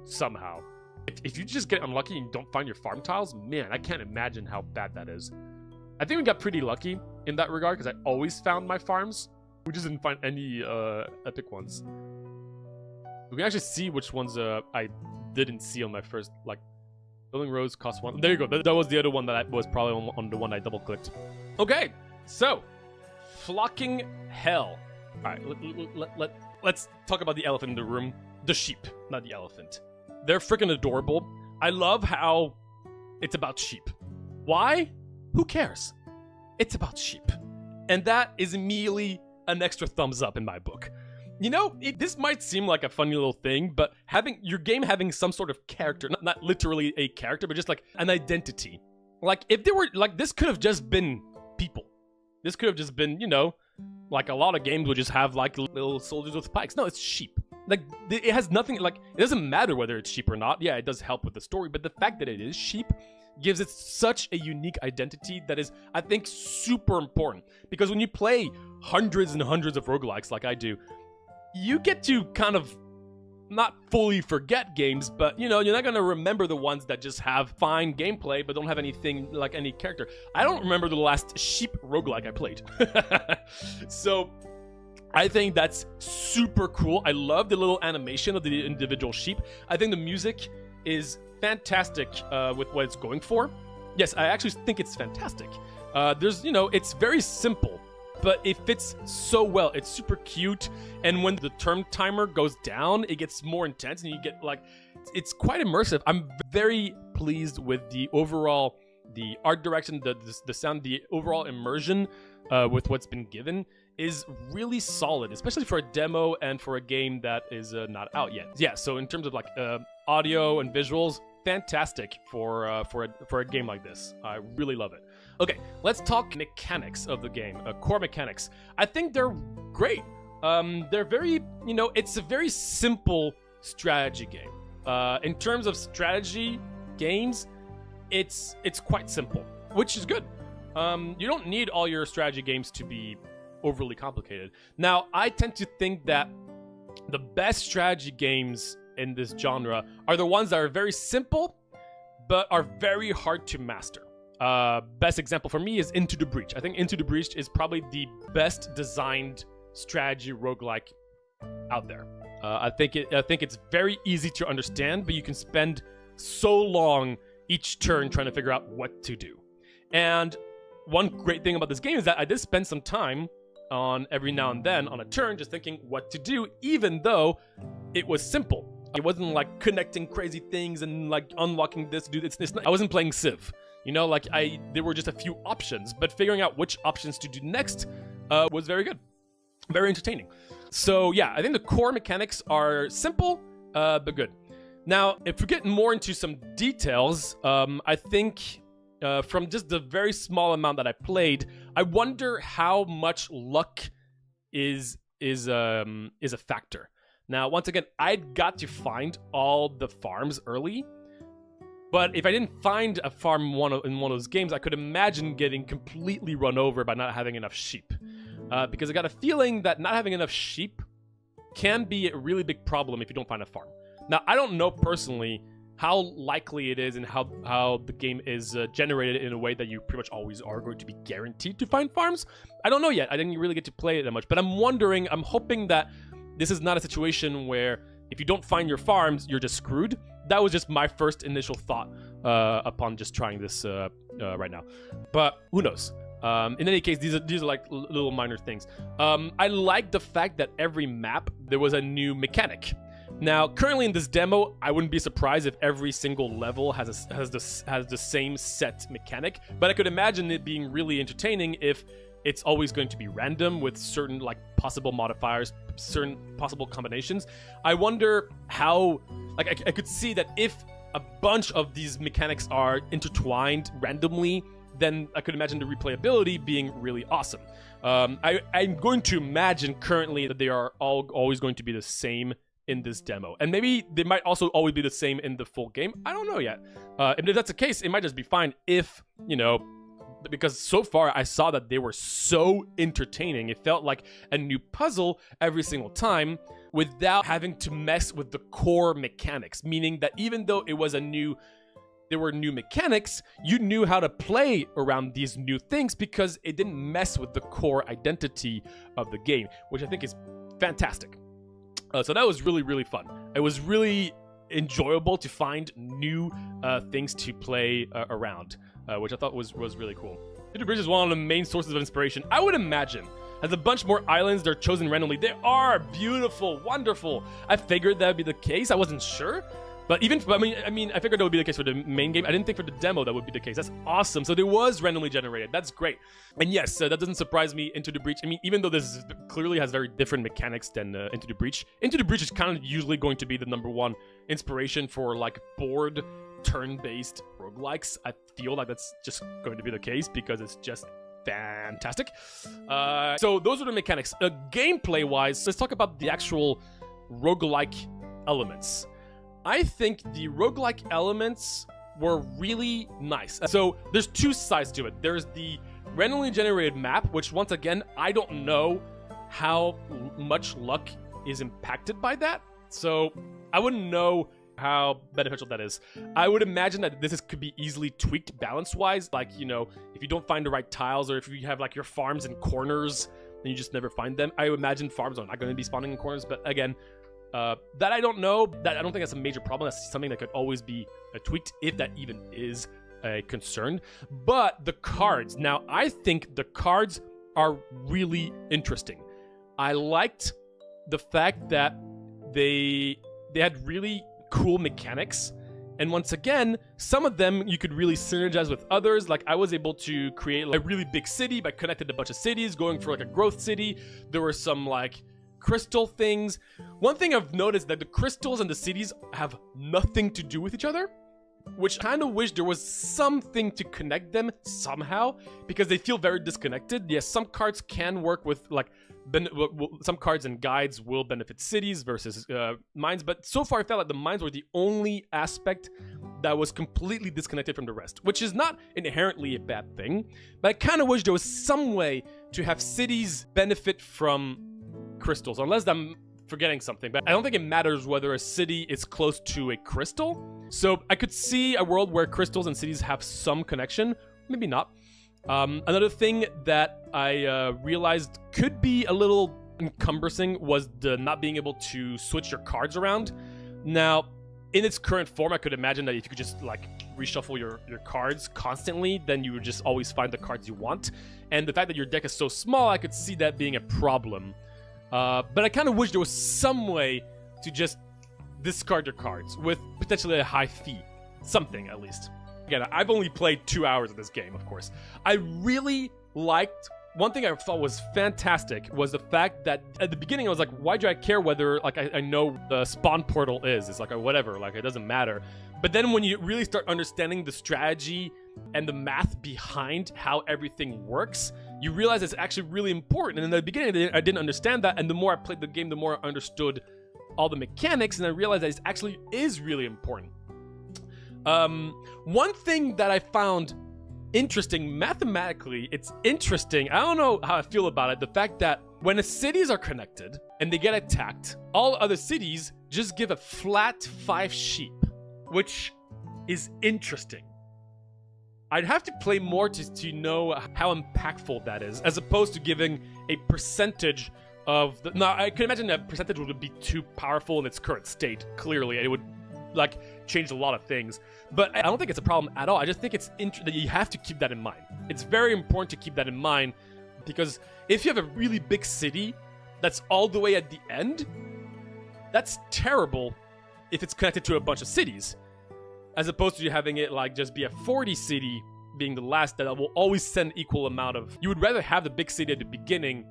somehow. If you just get unlucky and don't find your farm tiles, man, I can't imagine how bad that is. I think we got pretty lucky in that regard because I always found my farms. We just didn't find any epic ones. We can actually see which ones I didn't see on my first, like, building rows cost 1. There you go. That was the other one that was probably on the one I double clicked. Okay, so flocking hell. All right, let's talk about the elephant in the room. The sheep, not the elephant. They're freaking adorable. I love how it's about sheep. Why? Who cares? It's about sheep. And that is immediately an extra thumbs up in my book. You know, this might seem like a funny little thing, but having your game having some sort of character, not literally a character, but just like an identity. Like, if there were, like, this could have just been people. This could have just been, you know, like a lot of games would just have like little soldiers with pikes. No, it's sheep. Like, it has nothing, like, it doesn't matter whether it's sheep or not. Yeah, it does help with the story, but the fact that it is sheep gives it such a unique identity that is, I think, super important. Because when you play hundreds and hundreds of roguelikes like I do, you get to kind of not fully forget games, but, you know, you're not going to remember the ones that just have fine gameplay but don't have anything like any character. I don't remember the last sheep roguelike I played. So I think that's super cool. I love the little animation of the individual sheep. I think the music is fantastic with what it's going for. Yes, I actually think it's fantastic. There's, you know, it's very simple, but it fits so well. It's super cute, and when the turn timer goes down, it gets more intense, and you get, like, it's quite immersive. I'm very pleased with the overall, the art direction, the sound, the overall immersion with what's been given is really solid, especially for a demo and for a game that is not out yet. Yeah, so in terms of like audio and visuals, fantastic for a game like this. I really love it. Okay, let's talk mechanics of the game, core mechanics. I think they're great. They're very, you know, it's a very simple strategy game. In terms of strategy games, it's quite simple, which is good. You don't need all your strategy games to be overly complicated. Now, I tend to think that the best strategy games in this genre are the ones that are very simple, but are very hard to master. Best example for me is Into the Breach. I think Into the Breach is probably the best designed strategy roguelike out there. I think it's very easy to understand, but you can spend so long each turn trying to figure out what to do. And one great thing about this game is that I did spend some time on every now and then on a turn just thinking what to do, even though it was simple. It wasn't like connecting crazy things and like unlocking this, dude. I wasn't playing Civ. You know, like there were just a few options, but figuring out which options to do next was very good. Very entertaining. So yeah, I think the core mechanics are simple, but good. Now, if we get more into some details, I think from just the very small amount that I played, I wonder how much luck is a factor. Now, once again, I'd got to find all the farms early, but if I didn't find a farm in one of those games, I could imagine getting completely run over by not having enough sheep. Because I got a feeling that not having enough sheep can be a really big problem if you don't find a farm. Now, I don't know personally how likely it is and how the game is generated in a way that you pretty much always are going to be guaranteed to find farms. I don't know yet. I didn't really get to play it that much, but I'm hoping that this is not a situation where if you don't find your farms, you're just screwed. That was just my first initial thought upon just trying this right now. But who knows? In any case, these are like little minor things. I like the fact that every map, there was a new mechanic. Now, currently in this demo, I wouldn't be surprised if every single level has the same set mechanic, but I could imagine it being really entertaining if it's always going to be random with certain like possible modifiers, certain possible combinations. I wonder how, like, I could see that if a bunch of these mechanics are intertwined randomly, then I could imagine the replayability being really awesome. I'm going to imagine currently that they are all always going to be the same in this demo. And maybe they might also always be the same in the full game. I don't know yet. And if that's the case, it might just be fine if, you know, because so far I saw that they were so entertaining. It felt like a new puzzle every single time without having to mess with the core mechanics, meaning that even though there were new mechanics, you knew how to play around these new things because it didn't mess with the core identity of the game, which I think is fantastic. So that was really, really fun. It was really enjoyable to find new things to play around, which I thought was really cool. Into the Bridge is one of the main sources of inspiration. I would imagine has a bunch more islands that are chosen randomly. They are beautiful, wonderful. I figured that would be the case. I wasn't sure. But I mean, I figured that would be the case for the main game. I didn't think for the demo that would be the case. That's awesome. So there was randomly generated. That's great. And yes, that doesn't surprise me. Into the Breach. I mean, even though this clearly has very different mechanics than Into the Breach. Into the Breach is kind of usually going to be the #1 inspiration for like board turn-based roguelikes. I feel like that's just going to be the case because it's just fantastic. So those are the mechanics. Gameplay-wise, let's talk about the actual roguelike elements. I think the roguelike elements were really nice. So there's two sides to it. There's the randomly generated map, which once again, I don't know how much luck is impacted by that. So I wouldn't know how beneficial that is. I would imagine that this could be easily tweaked balance-wise. Like, you know, if you don't find the right tiles or if you have like your farms in corners and you just never find them. I imagine farms are not going to be spawning in corners, but again, that I don't know. That I don't think that's a major problem. That's something that could always be tweaked if that even is a concern. But the cards. Now, I think the cards are really interesting. I liked the fact that they had really cool mechanics. And once again, some of them you could really synergize with others. Like I was able to create like a really big city by connecting a bunch of cities, going for like a growth city. There were some like crystal things. One thing I've noticed that the crystals and the cities have nothing to do with each other, which kind of wish there was something to connect them somehow because they feel very disconnected. Yes, some cards can work with like some cards and guides will benefit cities versus mines, but so far I felt like the mines were the only aspect that was completely disconnected from the rest, which is not inherently a bad thing, but I kind of wish there was some way to have cities benefit from crystals, unless I'm forgetting something, but I don't think it matters whether a city is close to a crystal. So I could see a world where crystals and cities have some connection, maybe not. Another thing that I realized could be a little cumbersome was the not being able to switch your cards around. Now, in its current form, I could imagine that if you could just like reshuffle your cards constantly, then you would just always find the cards you want. And the fact that your deck is so small, I could see that being a problem. But I kind of wish there was some way to just discard your cards with potentially a high fee. Something, at least. Again, I've only played 2 hours of this game, of course. I really liked... One thing I thought was fantastic was the fact that at the beginning I was like, why do I care whether like I know the spawn portal is? It's like, whatever, like it doesn't matter. But then when you really start understanding the strategy and the math behind how everything works, you realize it's actually really important. And in the beginning I didn't understand that, and the more I played the game, the more I understood all the mechanics, and I realized that it actually is really important. One thing that I found interesting mathematically, it's interesting. I don't know how I feel about it. The fact that when the cities are connected and they get attacked, all other cities just give a flat 5 sheep, which is interesting. I'd have to play more to know how impactful that is, as opposed to giving a percentage of the... Now, I can imagine that percentage would be too powerful in its current state, clearly. It would like changed a lot of things, but I don't think it's a problem at all. I just think it's that you have to keep that in mind. It's very important to keep that in mind, because if you have a really big city that's all the way at the end, that's terrible if it's connected to a bunch of cities, as opposed to having it like just be a 40 city being the last that will always send equal amount of... You would rather have the big city at the beginning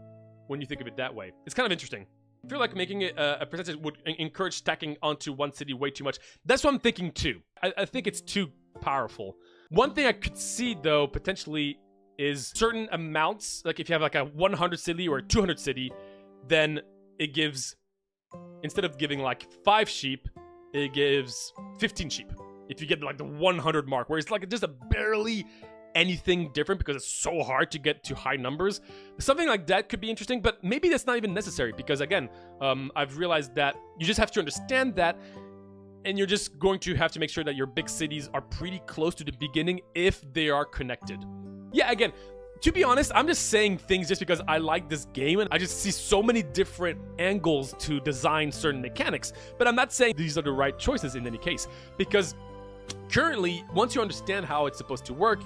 when you think of it that way. It's kind of interesting. I feel like making it a percentage would encourage stacking onto one city way too much. That's what I'm thinking too. I think it's too powerful. One thing I could see though, potentially, is certain amounts. Like if you have like a 100 city or a 200 city, then it gives, instead of giving like 5 sheep, it gives 15 sheep. If you get like the 100 mark, where it's like just a barely anything different because it's so hard to get to high numbers. Something like that could be interesting, but maybe that's not even necessary because, again, I've realized that you just have to understand that, and you're just going to have to make sure that your big cities are pretty close to the beginning if they are connected. Yeah, again, to be honest, I'm just saying things just because I like this game and I just see so many different angles to design certain mechanics, but I'm not saying these are the right choices in any case, because currently, once you understand how it's supposed to work,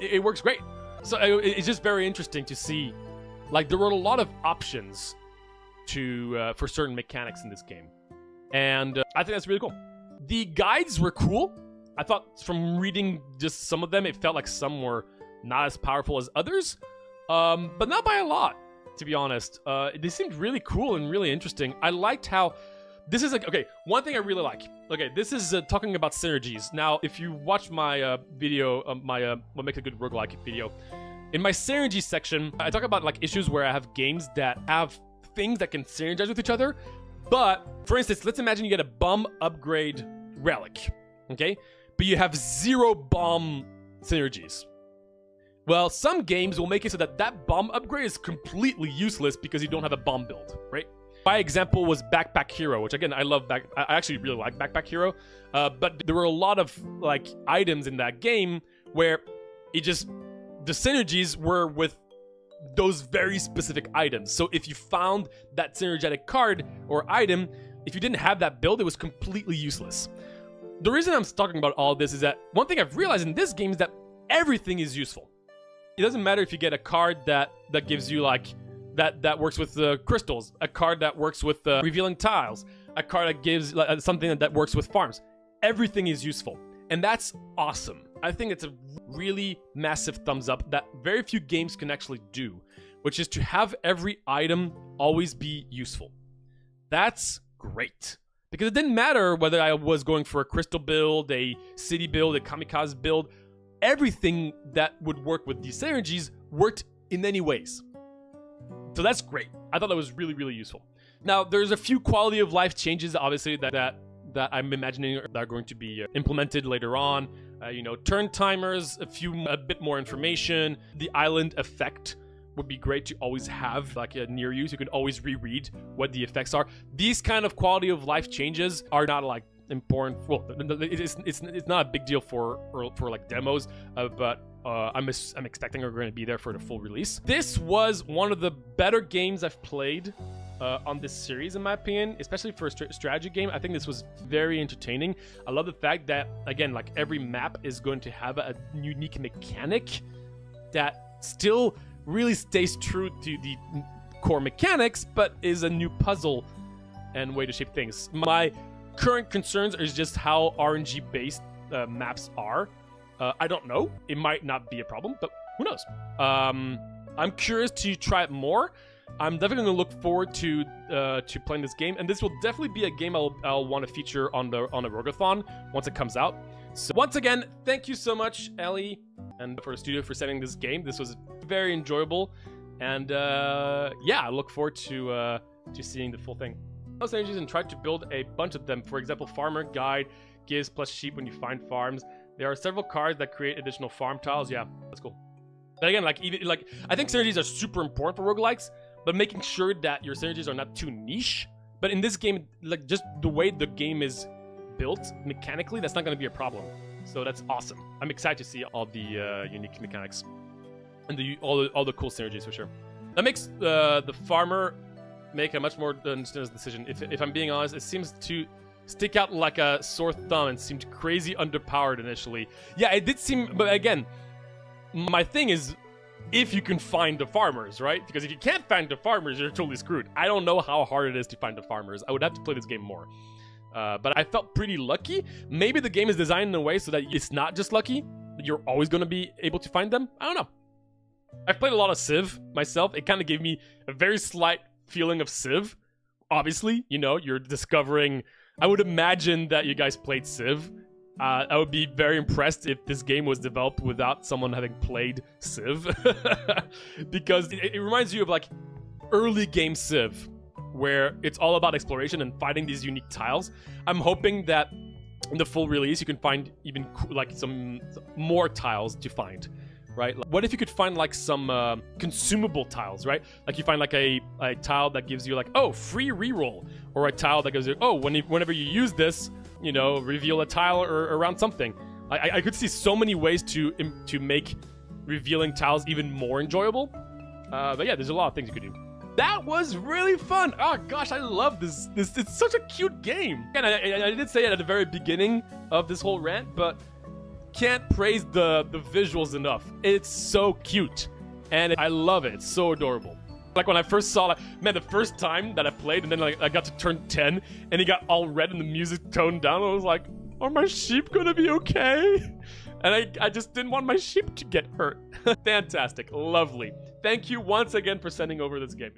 it works great. So it's just very interesting to see, like, there were a lot of options to for certain mechanics in this game, and I think that's really cool. The guides were cool. I thought from reading just some of them, it felt like some were not as powerful as others, but not by a lot, to be honest. They seemed really cool and really interesting. I liked how this is like, okay, one thing I really like. Okay, this is talking about synergies. Now, if you watch my video, my What Makes a Good Roguelike video, in my synergy section, I talk about like issues where I have games that have things that can synergize with each other. But, for instance, let's imagine you get a bomb upgrade relic, okay? But you have 0 bomb synergies. Well, some games will make it so that that bomb upgrade is completely useless because you don't have a bomb build, right? My example was Backpack Hero, which again, I actually really like Backpack Hero, but there were a lot of like items in that game where the synergies were with those very specific items. So if you found that synergetic card or item, if you didn't have that build, it was completely useless. The reason I'm talking about all this is that one thing I've realized in this game is that everything is useful. It doesn't matter if you get a card that gives you like that works with crystals, a card that works with revealing tiles, a card that gives something that works with farms. Everything is useful, and that's awesome. I think it's a really massive thumbs up that very few games can actually do, which is to have every item always be useful. That's great, because it didn't matter whether I was going for a crystal build, a city build, a kamikaze build. Everything that would work with these synergies worked in many ways. So that's great. I thought that was really, really useful. Now, there's a few quality of life changes, obviously, that I'm imagining that are going to be implemented later on. Turn timers, a bit more information. The island effect would be great to always have like near you, so you can always reread what the effects are. These kind of quality of life changes are not like important. Well, it's not a big deal for like demos, but I'm expecting we're going to be there for the full release. This was one of the better games I've played on this series, in my opinion, especially for a strategy game. I think this was very entertaining. I love the fact that, again, like every map is going to have a unique mechanic that still really stays true to the core mechanics, but is a new puzzle and way to shape things. My current concerns is just how RNG based maps are. I don't know. It might not be a problem, but who knows? I'm curious to try it more. I'm definitely going to look forward to playing this game, and this will definitely be a game I'll want to feature on the Rogathon once it comes out. So once again, thank you so much, Ellie, and for the studio for setting this game. This was very enjoyable, and yeah, I look forward to seeing the full thing. Those energies and try to build a bunch of them. For example, Farmer Guide gives plus sheep when you find farms. There are several cards that create additional farm tiles. Yeah, that's cool. But again, I think synergies are super important for roguelikes, but making sure that your synergies are not too niche. But in this game, like just the way the game is built mechanically, that's not going to be a problem. So that's awesome. I'm excited to see all the unique mechanics and all the cool synergies for sure. That makes the farmer make a much more decision. If I'm being honest, it seems to stick out like a sore thumb and seemed crazy underpowered initially. Yeah, it did seem, but again, my thing is, if you can find the farmers, right? Because if you can't find the farmers, you're totally screwed. I don't know how hard it is to find the farmers. I would have to play this game more. But I felt pretty lucky. Maybe the game is designed in a way so that it's not just lucky, that you're always going to be able to find them. I don't know. I've played a lot of Civ myself. It kind of gave me a very slight feeling of Civ. Obviously, you're discovering... I would imagine that you guys played Civ. I would be very impressed if this game was developed without someone having played Civ. Because it reminds you of like early game Civ, where it's all about exploration and finding these unique tiles. I'm hoping that in the full release, you can find even like some more tiles to find, right? Like, what if you could find like some consumable tiles, right? Like you find like a tile that gives you like, oh, free reroll, or a tile that gives you, oh, whenever you use this, you know, reveal a tile or around something. I could see so many ways to make revealing tiles even more enjoyable. But yeah, there's a lot of things you could do. That was really fun. Oh gosh, I love this. It's such a cute game. And I did say it at the very beginning of this whole rant, but can't praise the visuals enough. It's so cute, and I love it. It's so adorable. Like when I first saw, like, man, the first time that I played, and then like I got to turn 10, and he got all red and the music toned down. I was like, are my sheep gonna be okay? And I just didn't want my sheep to get hurt. Fantastic, lovely. Thank you once again for sending over this game.